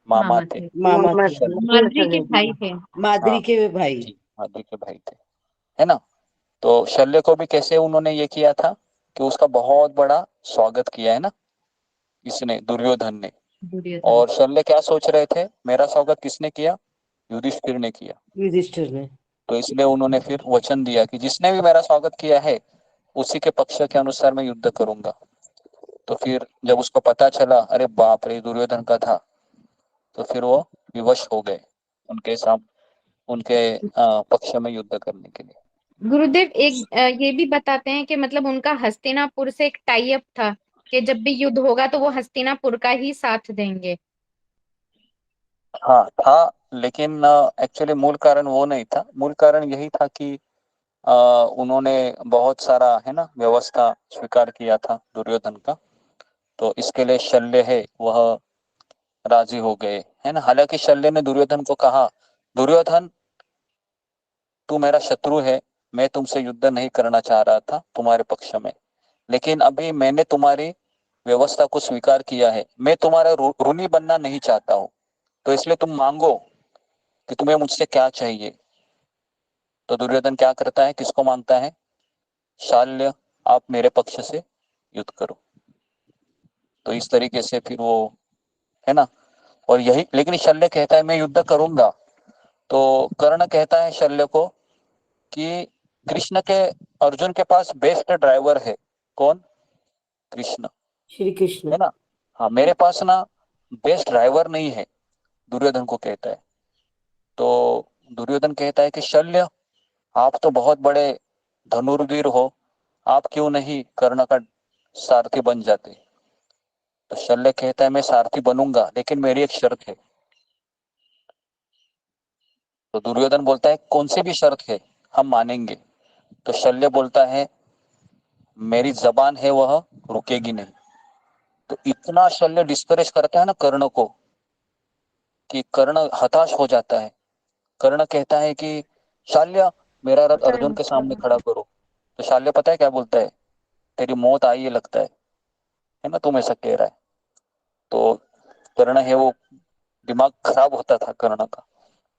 मामा थे, मामा माद्री के भाई थे। माद्री के वे भाई। जी, माद्री के भाई थे, है ना। तो शल्य को भी कैसे उन्होंने ये किया था कि उसका बहुत बड़ा स्वागत किया, है ना, इसने, दुर्योधन ने। और शल्य क्या सोच रहे थे, मेरा स्वागत किसने किया, युधिष्ठिर ने किया, युधिष्ठिर ने। तो इसलिए उन्होंने फिर वचन दिया कि जिसने भी मेरा स्वागत किया है उसी के पक्ष के अनुसार मैं युद्ध करूंगा। तो फिर जब उसको पता चला, अरे बाप रे दुर्योधन का था, तो फिर वो विवश हो गए उनके उनके पक्ष में युद्ध करने के लिए। गुरुदेव एक ये भी बताते हैं कि मतलब उनका हस्तिनापुर से एक टाई अप था कि जब भी युद्ध होगा तो वो हस्तिनापुर का ही साथ देंगे। हाँ था, लेकिन एक्चुअली मूल कारण वो नहीं था, मूल कारण यही था कि उन्होंने बहुत सारा, है ना, व्यवस्था स्वीकार किया था दुर्योधन का, तो इसके लिए शल्य है वह राजी हो गए, है ना। हालांकि शल्य ने दुर्योधन को कहा, दुर्योधन तू मेरा शत्रु है, मैं तुमसे युद्ध नहीं करना चाह रहा था तुम्हारे पक्ष में, लेकिन अभी मैंने तुम्हारी व्यवस्था को स्वीकार किया है, मैं तुम्हारा ऋणी बनना नहीं चाहता हूँ, तो इसलिए तुम मांगो कि तुम्हें मुझसे क्या चाहिए। तो दुर्योधन क्या करता है, किसको मांगता है, शाल्य आप मेरे पक्ष से युद्ध करो। तो इस तरीके से फिर वो, है ना, और यही, लेकिन शल्य कहता है मैं युद्ध करूंगा, तो कर्ण कहता है शल्य को कि कृष्ण के, अर्जुन के पास बेस्ट ड्राइवर है, कौन, कृष्ण, श्री कृष्ण, है ना, हाँ मेरे पास ना बेस्ट ड्राइवर नहीं है, दुर्योधन को कहता है। तो दुर्योधन कहता है कि शल्य आप तो बहुत बड़े धनुर्वीर हो, आप क्यों नहीं कर्ण का सारथी बन जाते। तो शल्य कहता है मैं सारथी बनूंगा, लेकिन मेरी एक शर्त है। तो दुर्योधन बोलता है कौन सी भी शर्त है हम मानेंगे। तो शल्य बोलता है मेरी जबान है वह रुकेगी नहीं। तो इतना शल्य डिस्करेज करता है ना कर्ण को कि कर्ण हताश हो जाता है। कर्ण कहता है कि शाल्य मेरा रथ अर्जुन के सामने खड़ा करो। तो शाल्य पता है क्या बोलता है, तेरी मौत आई है लगता है ना, तुम ऐसा कह रहा है। तो कर्ण है वो, दिमाग खराब होता था कर्ण का।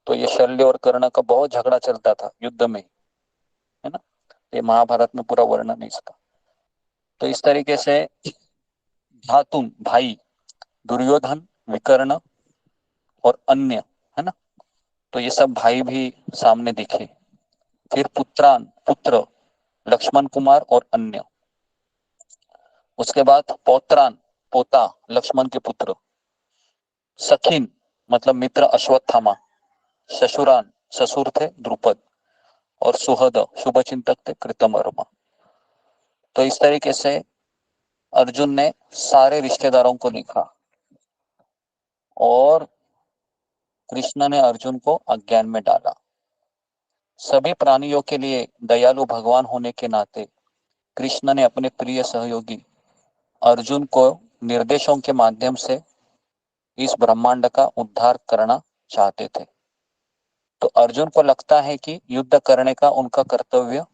तो ये शल्य और कर्ण का बहुत झगड़ा चलता था युद्ध में, है ना, ये महाभारत में पूरा वर्णन है इसका। तो इस तरीके से धातुन भाई दुर्योधन, विकर्ण और अन्य, है ना, तो ये सब भाई भी सामने दिखे। फिर पुत्रान, पुत्र लक्ष्मण कुमार और अन्य। उसके बाद पौत्रान, पोता लक्ष्मण के पुत्र। सखीन मतलब मित्र अश्वत्थामा। ससुरान, ससुर थे द्रुपद। और सुहद शुभ चिंतक थे कृतमर्मा। तो इस तरीके से अर्जुन ने सारे रिश्तेदारों को लिखा और कृष्ण ने अर्जुन को अज्ञान में डाला। सभी प्राणियों के लिए दयालु भगवान होने के नाते कृष्ण ने अपने प्रिय सहयोगी अर्जुन को निर्देशों के माध्यम से इस ब्रह्मांड का उद्धार करना चाहते थे। तो अर्जुन को लगता है कि युद्ध करने का उनका कर्तव्य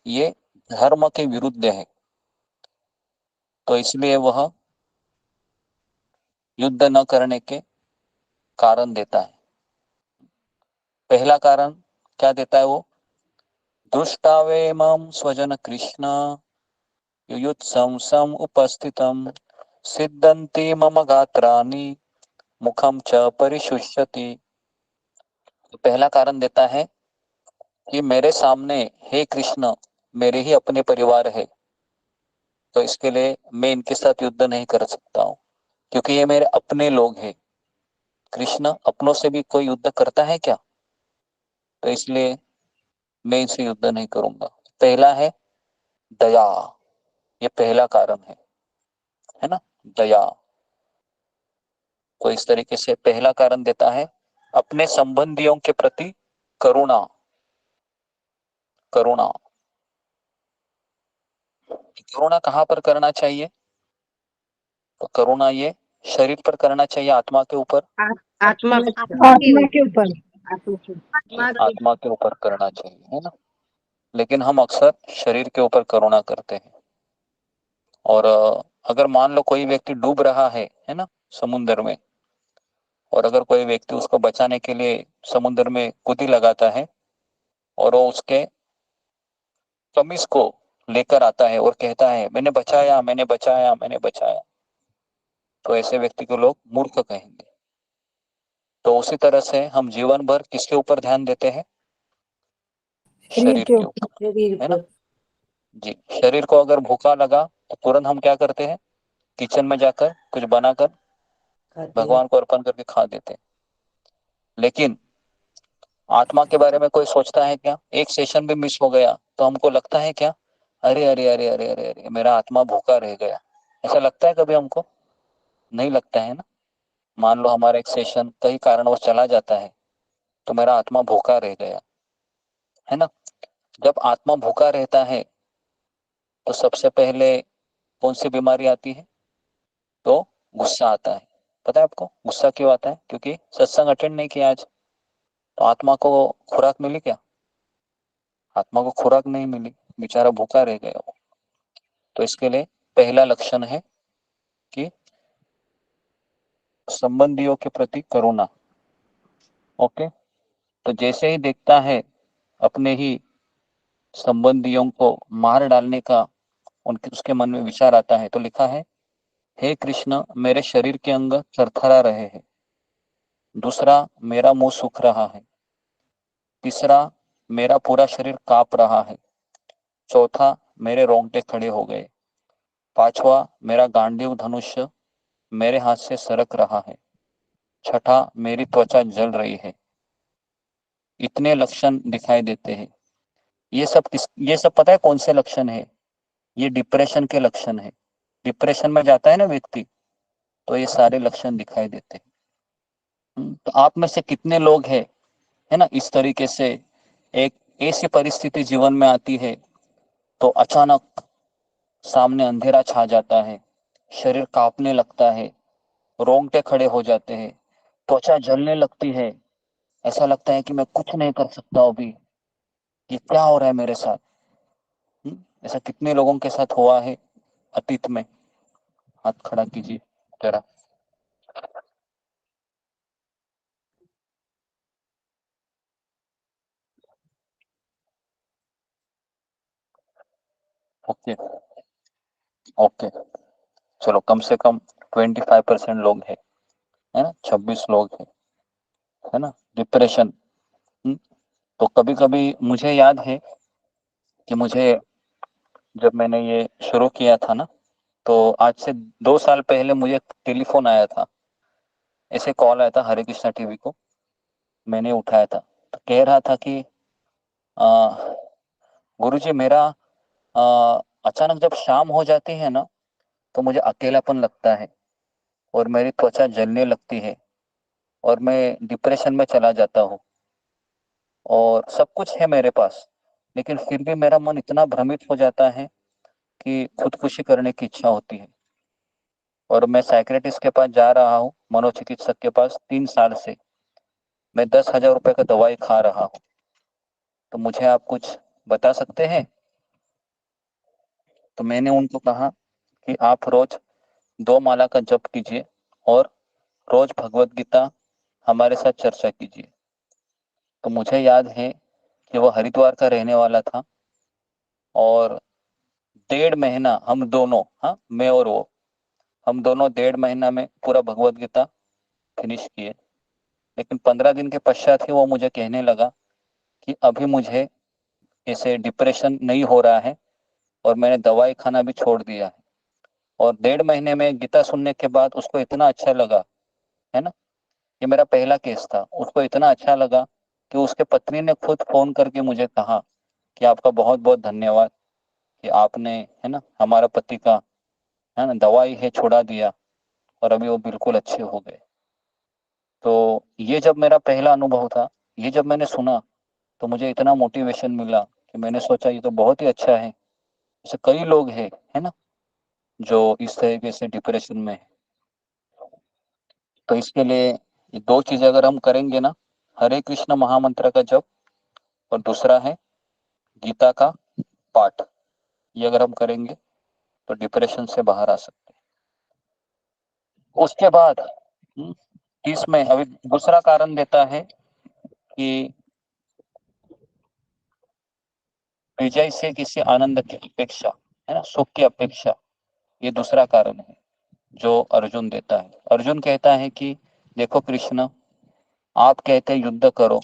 ये धर्म के विरुद्ध है, तो इसलिए वह युद्ध न करने के कारण देता है। पहला कारण क्या देता है वो? दृष्टावे मम स्वजन कृष्ण युयुत्संसम उपस्थितम सिद्धन्ति मम गात्राणि मुखम च परिशुष्यति। पहला कारण देता है कि मेरे सामने हे कृष्ण मेरे ही अपने परिवार है, तो इसके लिए मैं इनके साथ युद्ध नहीं कर सकता हूँ, क्योंकि ये मेरे अपने लोग हैं। कृष्ण अपनों से भी कोई युद्ध करता है क्या? तो इसलिए मैं इनसे युद्ध नहीं करूंगा। पहला है दया, ये पहला कारण है ना, दया। तो इस तरीके से पहला कारण देता है अपने संबंधियों के प्रति करुणा। करुणा करुणा कहाँ पर करना चाहिए? तो करुणा ये शरीर पर करना चाहिए, आत्मा के ऊपर? आत्मा आत्मा के ऊपर। आत्मा के ऊपर करना चाहिए, है ना। लेकिन हम अक्सर शरीर के ऊपर करुणा करते हैं। और अगर मान लो कोई व्यक्ति डूब रहा है ना, समुद्र में, और अगर कोई व्यक्ति उसको बचाने के लिए समुद्र में कूदी लगाता है और वो उसके कमीज को लेकर आता है और कहता है मैंने बचाया, मैंने बचाया, मैंने बचाया, तो ऐसे व्यक्ति को लोग मूर्ख कहेंगे। तो उसी तरह से हम जीवन भर किसके ऊपर ध्यान देते हैं? शरीर के ऊपर, शरीर है ना पर। जी। शरीर को अगर भूखा लगा तो तुरंत हम क्या करते हैं? किचन में जाकर कुछ बनाकर खाते हैं। भगवान को अर्पण करके खा देते हैं। लेकिन आत्मा के बारे में कोई सोचता है क्या? एक सेशन भी मिस हो गया तो हमको लगता है क्या, अरे अरे अरे अरे अरे अरे मेरा आत्मा भूखा रह गया? ऐसा लगता है कभी हमको? नहीं लगता है ना। मान लो हमारा एक सेशन कई कारणवश चला जाता है तो मेरा आत्मा भूखा रह गया, है ना। जब आत्मा भूखा रहता है तो सबसे पहले कौन सी बीमारी आती है? तो गुस्सा आता है। पता है आपको गुस्सा क्यों आता है? क्योंकि सत्संग अटेंड नहीं किया आज, तो आत्मा को खुराक मिली क्या? आत्मा को खुराक नहीं मिली, बेचारा भूखा रह गया वो। तो इसके लिए पहला लक्षण है कि संबंधियों के प्रति करुणा। ओके, तो जैसे ही देखता है अपने ही संबंधियों को मार डालने का उनके उसके मन में विचार आता है, तो लिखा है हे कृष्ण मेरे शरीर के अंग थरथरा रहे हैं। दूसरा, मेरा मुंह सूख रहा है। तीसरा, मेरा पूरा शरीर कांप रहा है। चौथा, मेरे रोंगटे खड़े हो गए। पांचवा, मेरा गांडीव धनुष्य मेरे हाथ से सरक रहा है। छठा, मेरी त्वचा जल रही है। इतने लक्षण दिखाई देते हैं। ये सब पता है कौन से लक्षण है? ये डिप्रेशन के लक्षण है। डिप्रेशन में जाता है ना व्यक्ति, तो ये सारे लक्षण दिखाई देते हैं। तो आप में से कितने लोग हैं, है ना, इस तरीके से एक ऐसी परिस्थिति जीवन में आती है तो अचानक सामने अंधेरा छा जाता है, शरीर कांपने लगता है, रोंगटे खड़े हो जाते हैं, त्वचा जलने लगती है, ऐसा लगता है कि मैं कुछ नहीं कर सकता अभी, ये क्या हो रहा है मेरे साथ। ऐसा कितने लोगों के साथ हुआ है अतीत में? हाथ खड़ा कीजिए जरा। ओके ओके, चलो कम से कम 25% लोग हैं, है ना, 26 लोग हैं, है ना, डिप्रेशन। तो कभी कभी मुझे याद है कि मुझे जब मैंने ये शुरू किया था ना, तो आज से 2 साल पहले मुझे टेलीफोन आया था, ऐसे कॉल आया था हरे कृष्णा टीवी को, मैंने उठाया था। तो कह रहा था कि गुरुजी मेरा अचानक जब शाम हो जाती है ना, तो मुझे अकेलापन लगता है और मेरी त्वचा जलने लगती है और मैं डिप्रेशन में चला जाता हूँ। और सब कुछ है मेरे पास, लेकिन फिर भी मेरा मन इतना भ्रमित हो जाता है कि खुदकुशी करने की इच्छा होती है। और मैं साइकियाट्रिस्ट के पास जा रहा हूँ, मनोचिकित्सक के पास 3 साल से। मैं 10,000 रुपए का दवाई खा रहा हूँ। तो मुझे आप कुछ बता सकते हैं? तो मैंने उनको कहा कि आप रोज 2 माला का जप कीजिए और रोज भगवत गीता हमारे साथ चर्चा कीजिए। तो मुझे याद है कि वो हरिद्वार का रहने वाला था और 1.5 महीना हम दोनों, हाँ, मैं और वो, हम दोनों 1.5 महीना में पूरा भगवत गीता फिनिश किए। लेकिन 15 दिन के पश्चात ही वो मुझे कहने लगा कि अभी मुझे ऐसे डिप्रेशन नहीं हो रहा है और मैंने दवाई खाना भी छोड़ दिया है। और 1.5 महीने में गीता सुनने के बाद उसको इतना अच्छा लगा, है ना। ये मेरा पहला केस था। उसको इतना अच्छा लगा कि उसके पत्नी ने खुद फोन करके मुझे कहा कि आपका बहुत बहुत धन्यवाद कि आपने, है ना, हमारा पति का, है ना, दवाई है छुड़ा दिया और अभी वो बिल्कुल अच्छे हो गए। तो ये जब मेरा पहला अनुभव था, ये जब मैंने सुना तो मुझे इतना मोटिवेशन मिला कि मैंने सोचा ये तो बहुत ही अच्छा है। ऐसे कई लोग हैं, है ना, जो इस तरीके से डिप्रेशन में है। तो इसके लिए ये 2 चीजें अगर हम करेंगे ना, हरे कृष्ण महामंत्र का जप और दूसरा है गीता का पाठ, ये अगर हम करेंगे तो डिप्रेशन से बाहर आ सकते हैं। उसके बाद इसमें अभी दूसरा कारण देता है कि विजय से किसी आनंद की अपेक्षा, है ना, सुख की अपेक्षा, ये दूसरा कारण है जो अर्जुन देता है। अर्जुन कहता है कि देखो कृष्ण, आप कहते युद्ध करो,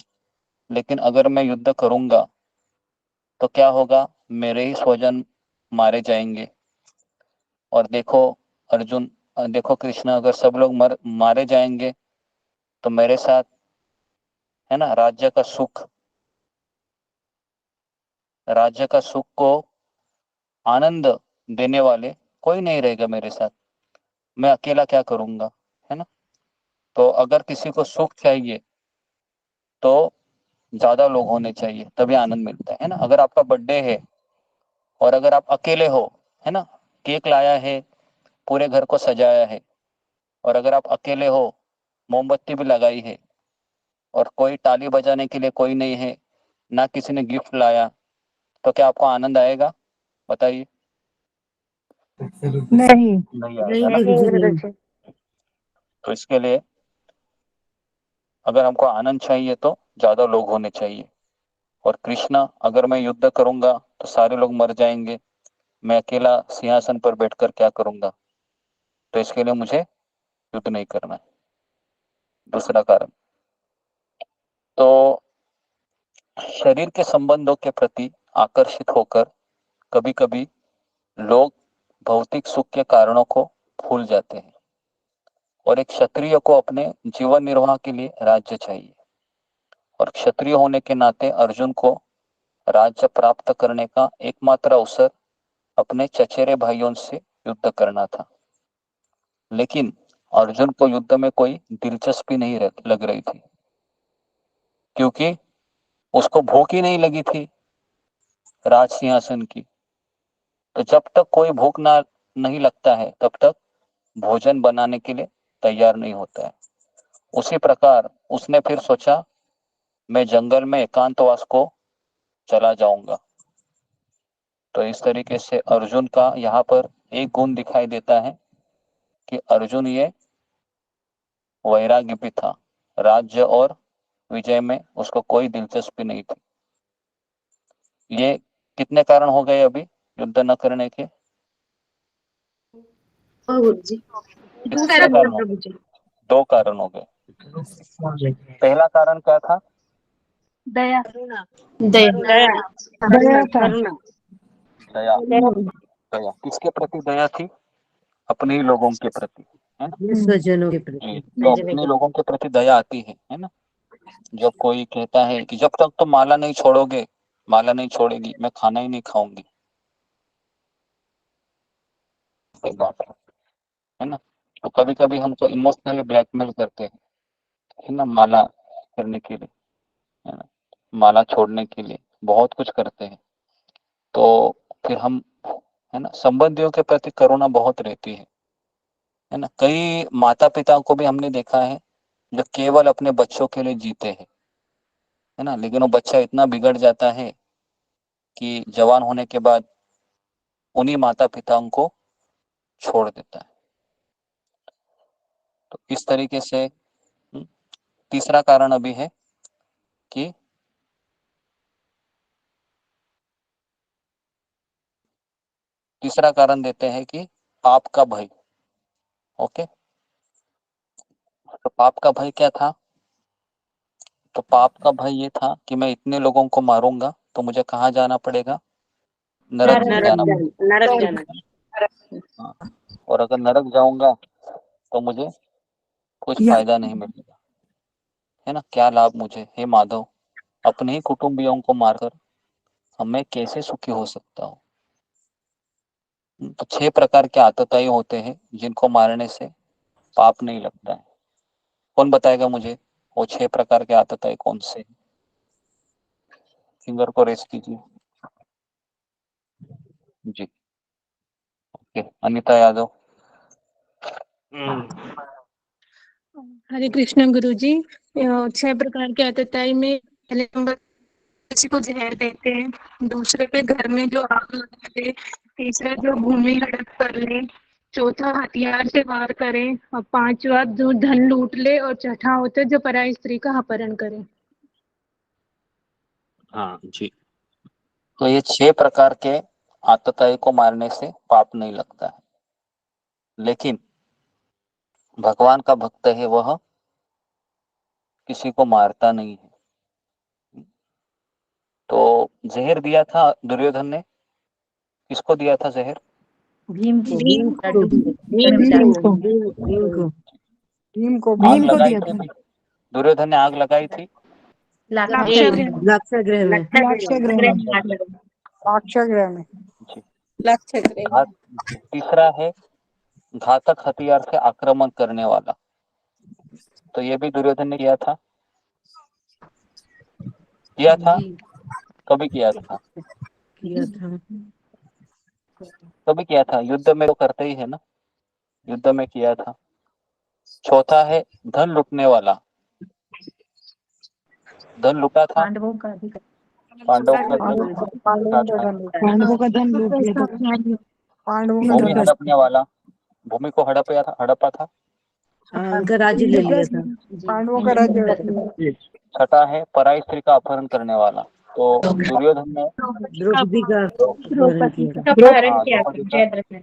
लेकिन अगर मैं युद्ध करूंगा तो क्या होगा, मेरे ही स्वजन मारे जाएंगे। और देखो अर्जुन, देखो कृष्ण, अगर सब लोग मारे जाएंगे तो मेरे साथ, है ना, राज्य का सुख को आनंद देने वाले कोई नहीं रहेगा मेरे साथ। मैं अकेला क्या करूंगा, है ना। तो अगर किसी को सुख चाहिए तो ज्यादा लोग होने चाहिए, तभी आनंद मिलता है ना। अगर आपका बर्थडे है और अगर आप अकेले हो, है ना, केक लाया है, पूरे घर को सजाया है, और अगर आप अकेले हो, मोमबत्ती भी लगाई है और कोई ताली बजाने के लिए कोई नहीं है, ना किसी ने गिफ्ट लाया, तो क्या आपको आनंद आएगा? बताइए। नहीं नहीं आएगा ना। गुरुजी। तो इसके लिए अगर हमको आनंद चाहिए तो ज्यादा लोग होने चाहिए। और कृष्णा, अगर मैं युद्ध करूंगा तो सारे लोग मर जाएंगे, मैं अकेला सिंहासन पर बैठकर क्या करूंगा। तो इसके लिए मुझे युद्ध नहीं करना है, दूसरा कारण। तो शरीर के संबंधों के प्रति आकर्षित होकर कभी कभी लोग भौतिक सुख के कारणों को भूल जाते हैं और एक क्षत्रिय को अपने जीवन निर्वाह के लिए राज्य चाहिए। और क्षत्रिय होने के नाते अर्जुन को राज्य प्राप्त करने का एकमात्र अवसर अपने चचेरे भाइयों से युद्ध करना था। लेकिन अर्जुन को युद्ध में कोई दिलचस्पी नहीं लग रही थी, क्योंकि उसको भूख ही नहीं लगी थी राज सिंहासन की। तो जब तक कोई भूख नहीं लगता है, तब तक भोजन बनाने के लिए तैयार नहीं होता है। उसी प्रकार उसने फिर सोचा, मैं जंगल में एकांतवास को चला जाऊंगा। तो इस तरीके से अर्जुन का यहाँ पर एक गुण दिखाई देता है कि अर्जुन ये वैराग्य भी था, राज्य और विजय में उसको कोई दिलचस्पी नहीं थी। ये कितने कारण हो गए अभी युद्ध न करने के? दूसरा कितने कारण हो गए? 2 कारण हो गए। पहला कारण क्या था? दया। दया। दया था। दया। दया किसके प्रति दया थी? अपने ही लोगों के प्रति, है ना। स्वजनों के प्रति। तो अपने लोगों के प्रति दया आती है ना। जब कोई कहता है कि जब तक तुम माला नहीं छोड़ोगे माला नहीं छोड़ेगी, मैं खाना ही नहीं खाऊंगी, एक बात है ना। तो कभी कभी हमको इमोशनली ब्लैकमेल करते हैं, है ना, माला करने के लिए, है ना, माला छोड़ने के लिए बहुत कुछ करते हैं। तो फिर हम, है ना, संबंधियों के प्रति करुणा बहुत रहती है ना। कई माता पिता को भी हमने देखा है जो केवल अपने बच्चों के लिए जीते हैं, है ना, लेकिन वो बच्चा इतना बिगड़ जाता है कि जवान होने के बाद उन्हीं माता पिताओं को छोड़ देता है। तो इस तरीके से तीसरा कारण अभी है कि तीसरा कारण देते हैं कि पाप का भय। ओके, तो पाप का भय क्या था? तो पाप का भय ये था कि मैं इतने लोगों को मारूंगा तो मुझे कहाँ जाना पड़ेगा? नरक में जाना पड़ेगा। नरक जाना। हाँ, और अगर नरक जाऊंगा तो मुझे कुछ फायदा नहीं मिलेगा, है ना। क्या लाभ मुझे, हे माधव, अपने ही कुटुंबियों को मारकर मैं कैसे सुखी हो सकता हूँ? तो 6 प्रकार के आतताई होते हैं जिनको मारने से पाप नहीं लगता है। कौन बताएगा मुझे वो 6 प्रकार के आतताई कौन से? फिंगर को रेस कीजिए जी। ओके, अनीता यादव। हरे कृष्ण गुरु जी। 6 प्रकार के आतताई में पहले नंबर किसी को जहर देते हैं, दूसरे पे घर में जो आग लगा दे, तीसरा जो भूमि हड़प कर ले, चौथा हथियार से वार करे, और पांचवा जो धन लूट ले, और छठा होता है जो पराई स्त्री का अपहरण करे। हाँ जी, तो ये 6 प्रकार के आतताई को मारने से पाप नहीं लगता है, लेकिन भगवान का भक्त है वह किसी को मारता नहीं है। तो जहर दिया था दुर्योधन ने, किसको दिया था जहर? भीम को भीम को आग भीम को लगाई दिया थी था। भी, दुर्योधन ने आग लगाई थी। लाक्षागृह में। लाक्षागृह में जी। लाक्षागृह तीसरा है घातक हथियार से आक्रमण करने वाला, तो ये भी दुर्योधन ने किया था। किया था, कभी किया था, कभी किया था, युद्ध में तो करते ही है ना, युद्ध में किया था। चौथा है धन लूटने वाला, धन लूटा था, पांडवों का भी पांडवों का धन लूटा था। पांडवों का धन लूट लिया था। भूमि हड़पने वाला, भूमि को हड़पा था। उनका राज्य ले लिया था। पांडवों का राज्य। छठा है पराई स्त्री का अपहरण करने वाला, तो दुर्योधन ने द्रौपदी का अपहरण किया था। अपहरण किया था जयद्रथ ने।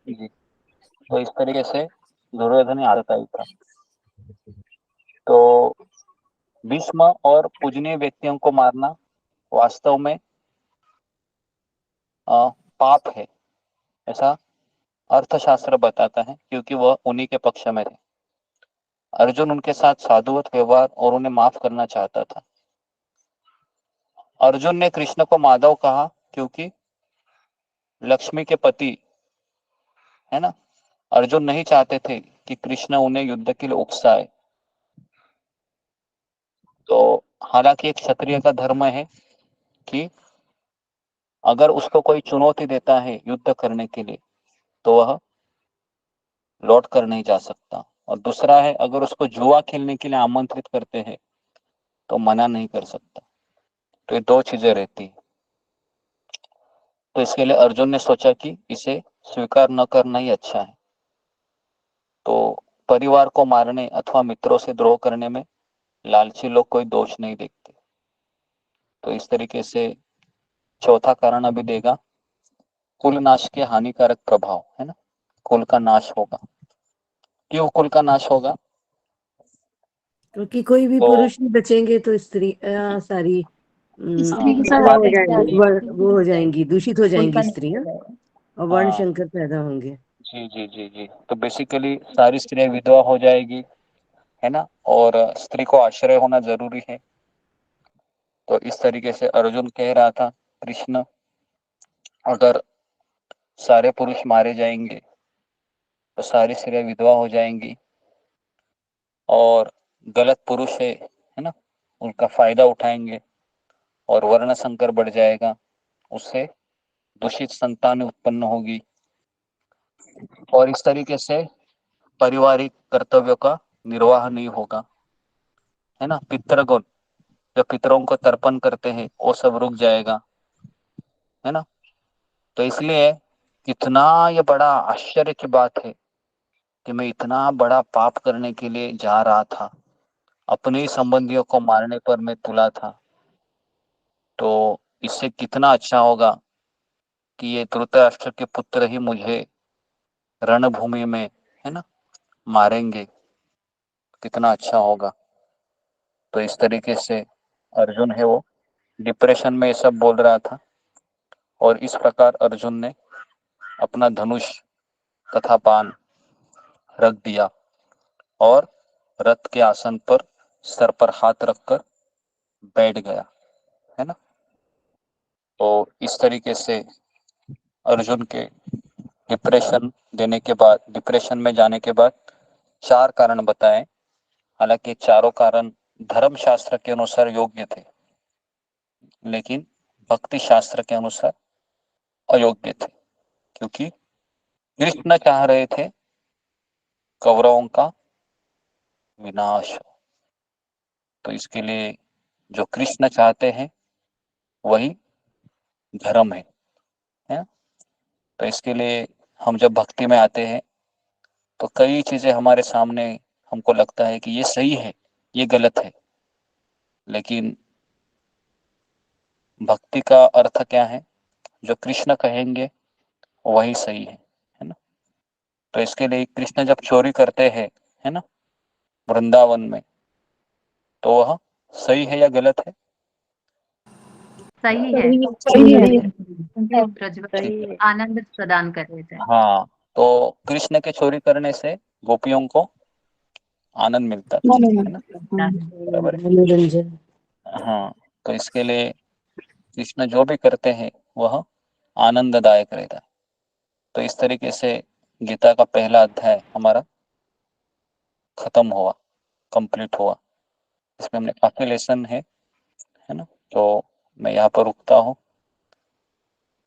जी, तो इस तरीके से दुर्योधन ही आतताई था। तो भीष्म और पूजनीय व्यक्तियों को मारना वास्तव में पाप है, ऐसा अर्थशास्त्र बताता है, क्योंकि वह उन्हीं के पक्ष में थे। अर्जुन उनके साथ साधुवत व्यवहार और उन्हें माफ करना चाहता था। अर्जुन ने कृष्ण को माधव कहा क्योंकि लक्ष्मी के पति, है ना, अर्जुन नहीं चाहते थे कि कृष्ण उन्हें युद्ध के लिए उकसाए। तो हालांकि एक क्षत्रिय का धर्म है कि अगर उसको कोई चुनौती देता है युद्ध करने के लिए तो वह लौट कर नहीं जा सकता, और दूसरा है अगर उसको जुआ खेलने के लिए आमंत्रित करते हैं तो मना नहीं कर सकता। तो ये 2 चीजें रहती है। तो इसके लिए अर्जुन ने सोचा कि इसे स्वीकार न करना ही अच्छा है। तो परिवार को मारने अथवा मित्रों से द्रोह करने में लालची लोग कोई दोष नहीं देखते। तो इस तरीके से चौथा कारण अभी देगा कुल नाश के हानिकारक प्रभाव, है ना, कुल का नाश होगा। क्यों कुल का नाश होगा? क्योंकि कोई भी तो पुरुष नहीं बचेंगे तो स्त्री सारी वो हो जाएंगी, दूषित हो जाएंगी स्त्रियां, और वर्ण हाँ शंकर पैदा होंगे। जी जी जी जी, तो बेसिकली सारी स्त्रियां विधवा हो जाएगी, है ना, और स्त्री को आश्रय होना जरूरी है। तो इस तरीके से अर्जुन कह रहा था कृष्ण, अगर सारे पुरुष मारे जाएंगे तो सारी स्त्रियां विधवा हो जाएंगी, और गलत पुरुष है ना, उनका फायदा उठाएंगे और वर्ण संकर बढ़ जाएगा, उससे दूषित संतान उत्पन्न होगी, और इस तरीके से पारिवारिक कर्तव्यों का निर्वाह नहीं होगा, है ना। पितृगण जो पितरों को तर्पण करते हैं वो सब रुक जाएगा, है ना। तो इसलिए कितना ये बड़ा आश्चर्य की बात है कि मैं इतना बड़ा पाप करने के लिए जा रहा था, अपने ही संबंधियों को मारने पर मैं तुला था, तो इससे कितना अच्छा होगा कि ये धृतराष्ट्र के पुत्र ही मुझे रणभूमि में, है ना, मारेंगे, कितना अच्छा होगा। तो इस तरीके से अर्जुन है वो डिप्रेशन में ये सब बोल रहा था, और इस प्रकार अर्जुन ने अपना धनुष तथा बाण रख दिया और रथ के आसन पर सर पर हाथ रखकर बैठ गया, है ना। तो इस तरीके से अर्जुन के डिप्रेशन में जाने के बाद 4 कारण बताए। हालांकि चारों कारण धर्म शास्त्र के अनुसार योग्य थे, लेकिन भक्ति शास्त्र के अनुसार अयोग्य थे, क्योंकि कृष्ण चाह रहे थे कौरवों का विनाश। तो इसके लिए जो कृष्ण चाहते हैं वही धर्म है। तो इसके लिए हम जब भक्ति में आते हैं तो कई चीजें हमारे सामने, हमको लगता है कि ये सही है, ये गलत है, लेकिन भक्ति का अर्थ क्या है, जो कृष्ण कहेंगे वही सही है ना। तो इसके लिए कृष्ण जब चोरी करते हैं, है ना, वृंदावन में, तो वह सही है या गलत है? सही है, सही है। क्योंकि वो ब्रजवासी ठीक है। को आनंद प्रदान कर रहे थे। हाँ, तो कृष्ण के चोरी करने से गोपियों को आनंद मिलता था, है ना, बराबर है। मनोरंजन। हाँ, तो इसके लिए कृष्ण जो भी करते हैं वह आनंददायक रहता है। तो इस तरीके से गीता का पहला अध्याय हमारा खत्म हुआ, कंप्लीट हुआ। इसमें हमने काफी लेसन है ना। तो मैं यहाँ पर रुकता हूँ।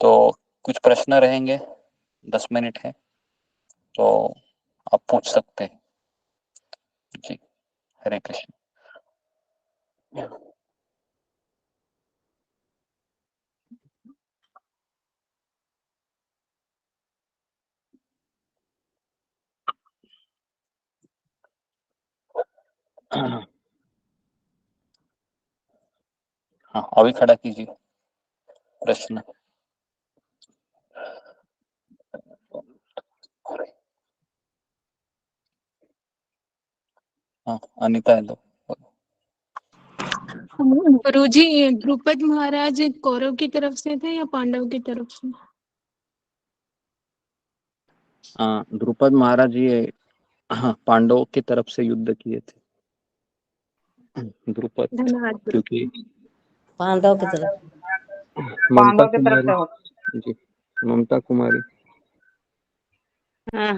तो कुछ प्रश्न रहेंगे, 10 मिनट है, तो आप पूछ सकते हैं जी। हरे कृष्ण। हाँ, अभी खड़ा कीजिए प्रश्न। हाँ, अनिता है दो। गुरुजी, ये द्रुपद महाराज कौरव की तरफ से थे या पांडव की तरफ से? द्रुपद महाराज ये पांडवों की तरफ से युद्ध किए थे। द्रुपद, धन्यवाद गुरु। क्योंकि पांडव की तरफ। ममता कुमारी जी, ममता कुमारी।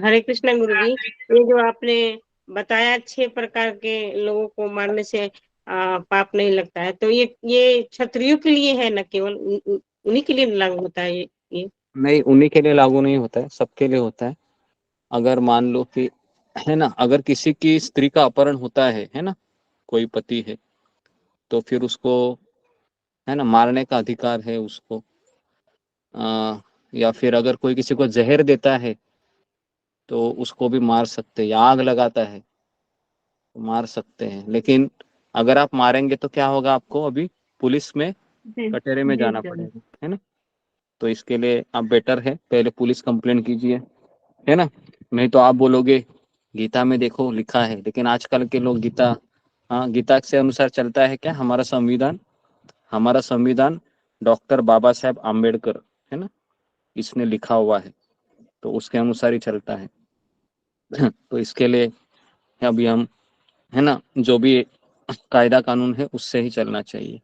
हरे कृष्णा गुरुजी, ये जो आपने बताया 6 प्रकार के लोगों को मारने से पाप नहीं लगता है, तो ये क्षत्रियों के लिए है, न केवल उन्हीं के लिए लागू होता है ये? नहीं, उन्हीं के लिए लागू नहीं होता है, सबके लिए होता है। अगर मान लो कि, है ना, अगर किसी की स्त्री का अपहरण होता है ना, कोई पति है, तो फिर उसको, है ना, मारने का अधिकार है उसको। या फिर अगर कोई किसी को जहर देता है तो उसको भी मार सकते हैं, या आग लगाता है तो मार सकते हैं। लेकिन अगर आप मारेंगे तो क्या होगा, आपको अभी पुलिस में कटहरे में जाना पड़ेगा, है ना। तो इसके लिए आप बेटर है पहले पुलिस कंप्लेंट कीजिए, है ना। नहीं तो आप बोलोगे गीता में देखो लिखा है, लेकिन आजकल के लोग गीता से अनुसार चलता है क्या? हमारा संविधान डॉक्टर बाबा साहेब आम्बेडकर, है ना, इसने लिखा हुआ है, तो उसके अनुसार ही चलता है। तो इसके लिए अभी हम, है ना, जो भी कायदा कानून है उससे ही चलना चाहिए।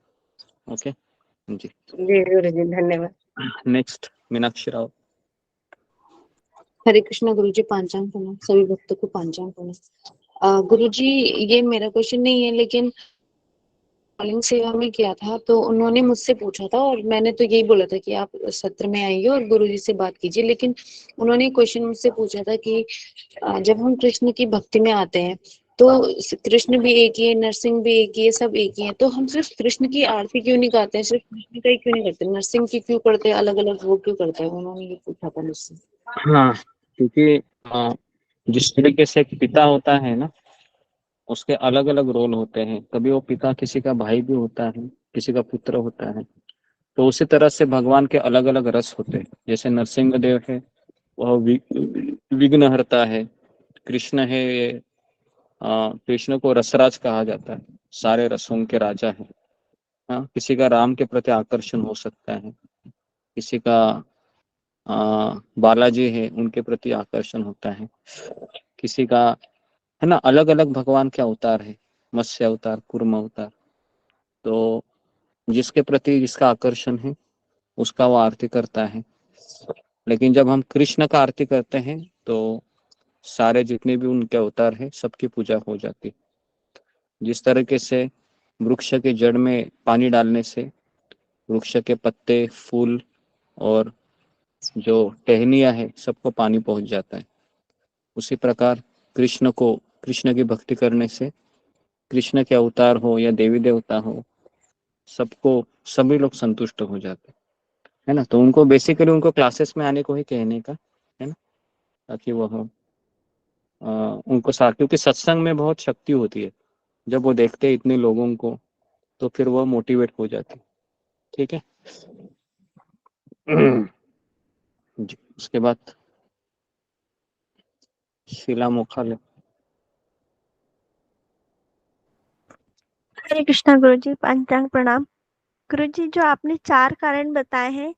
ओके जी। जी गुरु जी धन्यवाद। नेक्स्ट मीनाक्षी राव। हरे कृष्णा गुरु जी, पांचांग प्रणाम, सभी भक्तों को पांचांग प्रणाम। गुरु जी, ये मेरा क्वेश्चन नहीं है, लेकिन कॉलिंग सेवा में किया था तो उन्होंने मुझसे पूछा था और मैंने तो यही बोला था कि आप सत्र में आइए और गुरु जी से बात कीजिए, लेकिन उन्होंने क्वेश्चन मुझसे पूछा था कि जब हम कृष्ण की भक्ति में आते हैं तो कृष्ण भी एक ही है, नरसिंह भी एक ही है, सब एक ही है, तो हम सिर्फ कृष्ण की आरती क्यों नहीं गाते हैं, सिर्फ कृष्ण का ही क्यों नहीं करते, नरसिंह की क्यों करते हैं, अलग अलग वो क्यों करते हैं? उन्होंने ये पूछा था मुझसे। हाँ, क्योंकि जिस तरीके से एक पिता होता है ना, उसके अलग अलग रोल होते हैं। कभी वो पिता किसी का भाई भी होता है, किसी का पुत्र होता है। तो उसी तरह से भगवान के अलग अलग रस होते हैं। जैसे नरसिंह देव है, वह विघ्नहर्ता है। कृष्ण है, कृष्ण को रसराज कहा जाता है, सारे रसों के राजा है। हाँ, किसी का राम के प्रति आकर्षण हो सकता है, किसी का बालाजी है, उनके प्रति आकर्षण होता है, किसी का, है ना, अलग अलग भगवान के अवतार है, मत्स्य अवतार, कूर्म अवतार। तो जिसके प्रति जिसका आकर्षण है उसका वो आरती करता है। लेकिन जब हम कृष्ण का आरती करते हैं तो सारे जितने भी उनके अवतार हैं सबकी पूजा हो जाती। जिस तरीके से वृक्ष के जड़ में पानी डालने से वृक्ष के पत्ते, फूल और जो टहनियाँ है सबको पानी पहुंच जाता है, उसी प्रकार कृष्ण की भक्ति करने से कृष्ण के अवतार हो या देवी देवता हो, सभी लोग संतुष्ट हो जाते है ना। तो उनको बेसिकली उनको क्लासेस में आने को ही कहने का है ना, ताकि वह उनको क्योंकि सत्संग में बहुत शक्ति होती है। जब वो देखते हैं इतने लोगों को तो फिर वो मोटिवेट हो जाती। ठीक है जी। उसके बाद शीला मोखाले। हरे कृष्णा गुरु जी, पंचांग प्रणाम। गुरु जी, जो आपने 4 कारण बताए हैं,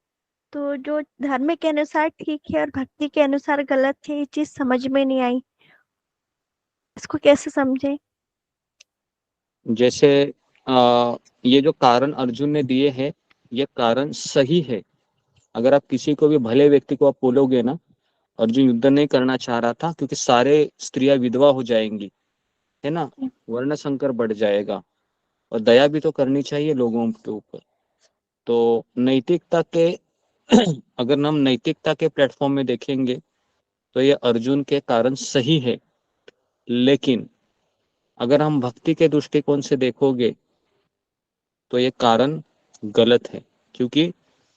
तो जो धर्म के अनुसार ठीक है और भक्ति के अनुसार गलत है, ये चीज समझ में नहीं आई, इसको कैसे समझे? जैसे ये जो कारण अर्जुन ने दिए हैं, ये कारण सही है। अगर आप किसी को भी भले व्यक्ति को आप बोलोगे ना, अर्जुन युद्ध नहीं करना चाह रहा था क्योंकि सारे स्त्रियां विधवा हो जाएंगी, है ना, वर्ण संकर बढ़ जाएगा, और दया भी तो करनी चाहिए लोगों के ऊपर। तो नैतिकता के अगर हम नैतिकता के प्लेटफॉर्म में देखेंगे तो ये अर्जुन के कारण सही है। लेकिन अगर हम भक्ति के दृष्टिकोण से देखोगे तो ये कारण गलत है, क्योंकि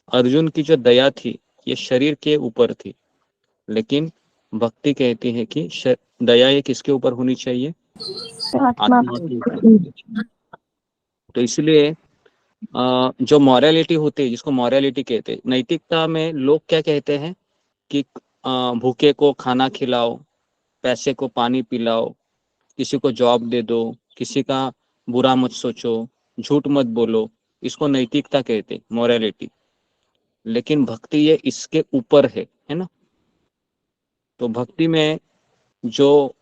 अर्जुन की जो दया थी ये शरीर के ऊपर थी, लेकिन भक्ति कहती है कि दया ये किसके ऊपर होनी चाहिए, आत्मा के ऊपर होनी चाहिए। तो इसलिए जो मॉरलिटी होती है, जिसको मॉरलिटी कहते हैं, नैतिकता में लोग क्या कहते हैं कि भूखे को खाना खिलाओ, पैसे को पानी पिलाओ, किसी को जॉब दे दो, किसी का बुरा मत सोचो, झूठ मत बोलो, इसको नैतिकता कहते, मॉरलिटी। लेकिन भक्ति ये इसके ऊपर है ना। तो भक्ति में जो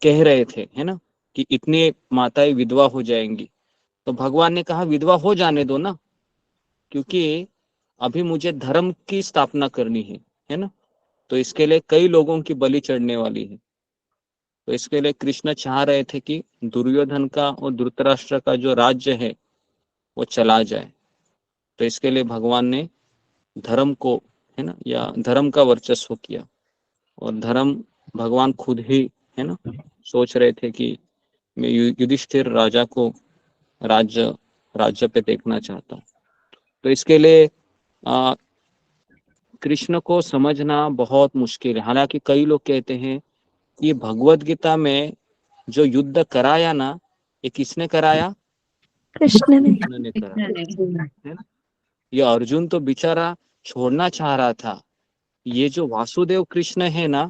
कह रहे थे, है ना, कि इतनी माताएं विधवा हो जाएंगी, तो भगवान ने कहा विधवा हो जाने दो ना, क्योंकि अभी मुझे धर्म की स्थापना करनी है ना। तो इसके लिए कई लोगों की बलि चढ़ने वाली है। तो इसके लिए कृष्ण चाह रहे थे कि दुर्योधन का और धृतराष्ट्र का जो राज्य है वो चला जाए। तो इसके लिए भगवान ने धर्म को, है ना, या धर्म का वर्चस्व किया। और धर्म भगवान खुद ही, है ना, सोच रहे थे कि मैं युधिष्ठिर राजा को राज्य पे देखना चाहता हूँ। तो इसके लिए कृष्ण को समझना बहुत मुश्किल है। हालांकि कई लोग कहते हैं कि भगवत गीता में जो युद्ध कराया ना, ये किसने कराया, कृष्ण ने। कृष्ण ने कराया, है ना। ये अर्जुन तो बेचारा छोड़ना चाह रहा था। ये जो वासुदेव कृष्ण है ना,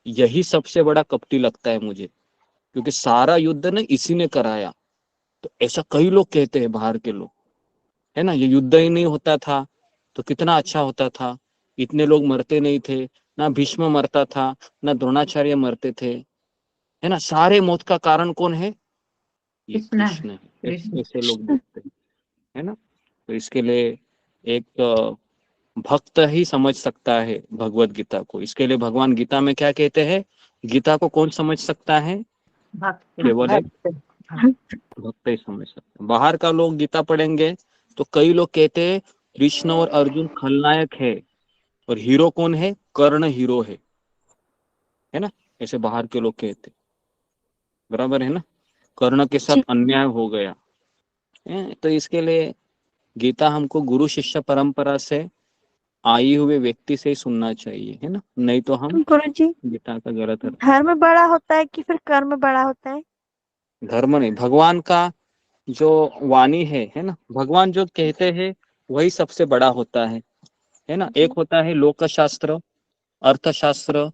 यही सबसे बड़ा कपटी लगता है मुझे, क्योंकि सारा युद्ध ना इसी ने कराया। तो ऐसा कई लोग कहते हैं, बाहर के लोग, है ना, ये युद्ध ही नहीं होता था तो कितना अच्छा होता था, इतने लोग मरते नहीं थे, ना भीष्म मरता था, ना द्रोणाचार्य मरते थे, है ना। सारे मौत का कारण कौन है, ये कृष्ण है, ऐसे लोग देखते हैं, है ना। तो इसके लिए एक भक्त ही समझ सकता है भगवत गीता को। इसके लिए भगवान गीता में क्या कहते हैं, गीता को कौन समझ सकता है, केवल एक भक्त ही समझ सकता है। बाहर का लोग गीता पढ़ेंगे तो कई लोग कहते हैं कृष्ण और अर्जुन खलनायक है और हीरो कौन है, कर्ण हीरो है ना, ऐसे बाहर के लोग कहते, बराबर है ना, कर्ण के साथ अन्याय हो गया है। तो इसके लिए गीता हमको गुरु शिष्य परंपरा से आई हुए व्यक्ति से ही सुनना चाहिए, है ना, नहीं तो हम गुरुजी गीता का गलत अर्थ। धर्म बड़ा होता है कि फिर कर्म बड़ा होता है? धर्म नहीं, भगवान का जो वाणी है ना, भगवान जो कहते हैं वही सबसे बड़ा होता है ना। एक होता है लोक शास्त्र, अर्थशास्त्र,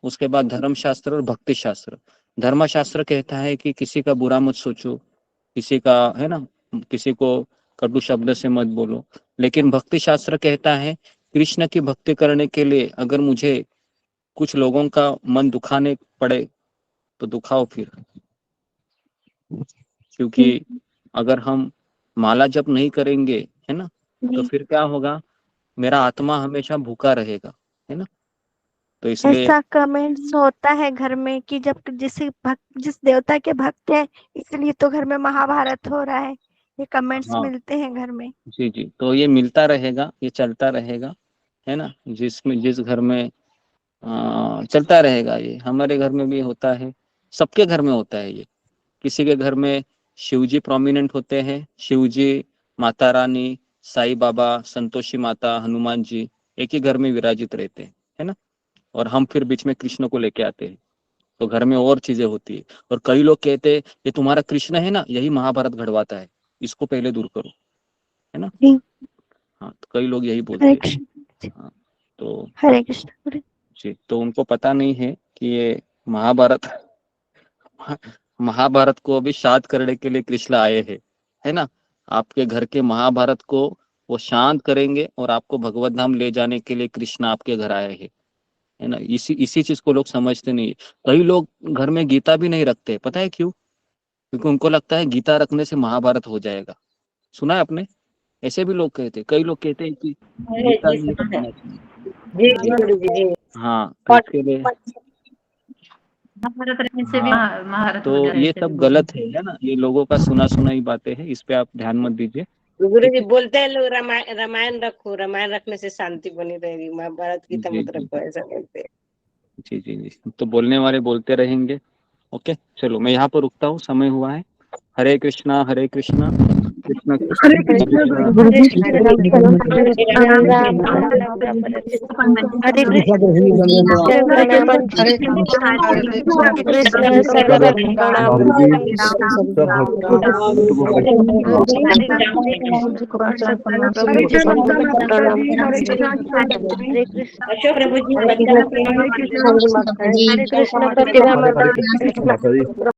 उसके बाद धर्म शास्त्र और भक्ति शास्त्र। धर्म शास्त्र कहता है कि किसी का बुरा मत सोचो, किसी का, है ना, किसी को कटु शब्द से मत बोलो। लेकिन भक्ति शास्त्र कहता है कृष्ण की भक्ति करने के लिए अगर मुझे कुछ लोगों का मन दुखाने पड़े तो दुखाओ फिर, क्योंकि अगर हम माला जप नहीं करेंगे, है ना, तो फिर क्या होगा, मेरा आत्मा हमेशा भूखा रहेगा, है ना। तो इसलिए ऐसा कमेंट्स होता है घर में कि जब जिस देवता के भक्त हैं इसलिए तो घर में महाभारत हो रहा है, ये कमेंट्स हाँ मिलते हैं घर में। जी जी, तो ये मिलता रहेगा, ये चलता रहेगा, है ना। जिस घर में चलता रहेगा, ये हमारे घर में भी होता है, सबके घर में होता है ये। किसी के घर में शिवजी प्रोमिनेंट होते हैं, शिवजी, माता रानी, साईं बाबा, संतोषी माता, हनुमान जी एक ही घर में विराजित रहते हैं, है ना। और हम फिर बीच में कृष्ण को लेके आते हैं, तो घर में और चीजें होती है। और कई लोग कहते हैं ये तुम्हारा कृष्ण है ना, यही महाभारत घड़वाता है, इसको पहले दूर करो, है ना। हाँ, तो कई लोग यही बोलते हैं। हाँ, तो हरे कृष्ण जी, तो उनको पता नहीं है कि ये महाभारत को अभी शांत करने के लिए कृष्ण आए हैं, है ना। आपके घर के महाभारत को वो शांत करेंगे और आपको भगवत धाम ले जाने के लिए कृष्ण आपके घर आए हैं, है ना। इसी चीज को लोग समझते नहीं। कई लोग घर में गीता भी नहीं रखते, पता है क्यों? क्योंकि उनको लगता है गीता रखने से महाभारत हो जाएगा। सुना है आपने? ऐसे भी लोग कहते हैं, कई लोग कहते हैं कि गीता नहीं रखना चाहिए। हाँ, तो इसके लिए महाभारत रखने से भी महाभारत हो तो जाए, ये ऐसे भी सब बोलते गलत है ना, ये लोगों का सुना ही बातें हैं, इस पे आप ध्यान मत दीजिए। गुरु जी बोलते हैं लोग रामायण रखो, रामायण रखने से शांति बनी रहेगी, महाभारत गीता जी मत रखो, ऐसा बोलते हैं। जी जी जी, तो बोलने वाले बोलते रहेंगे। ओके, चलो मैं यहाँ पर रुकता हूँ, समय हुआ है। हरे कृष्णा कृष्ण हरे कृष्ण कृष्ण गुरु जी प्रभु जी हरे कृष्ण प्रतिभा माता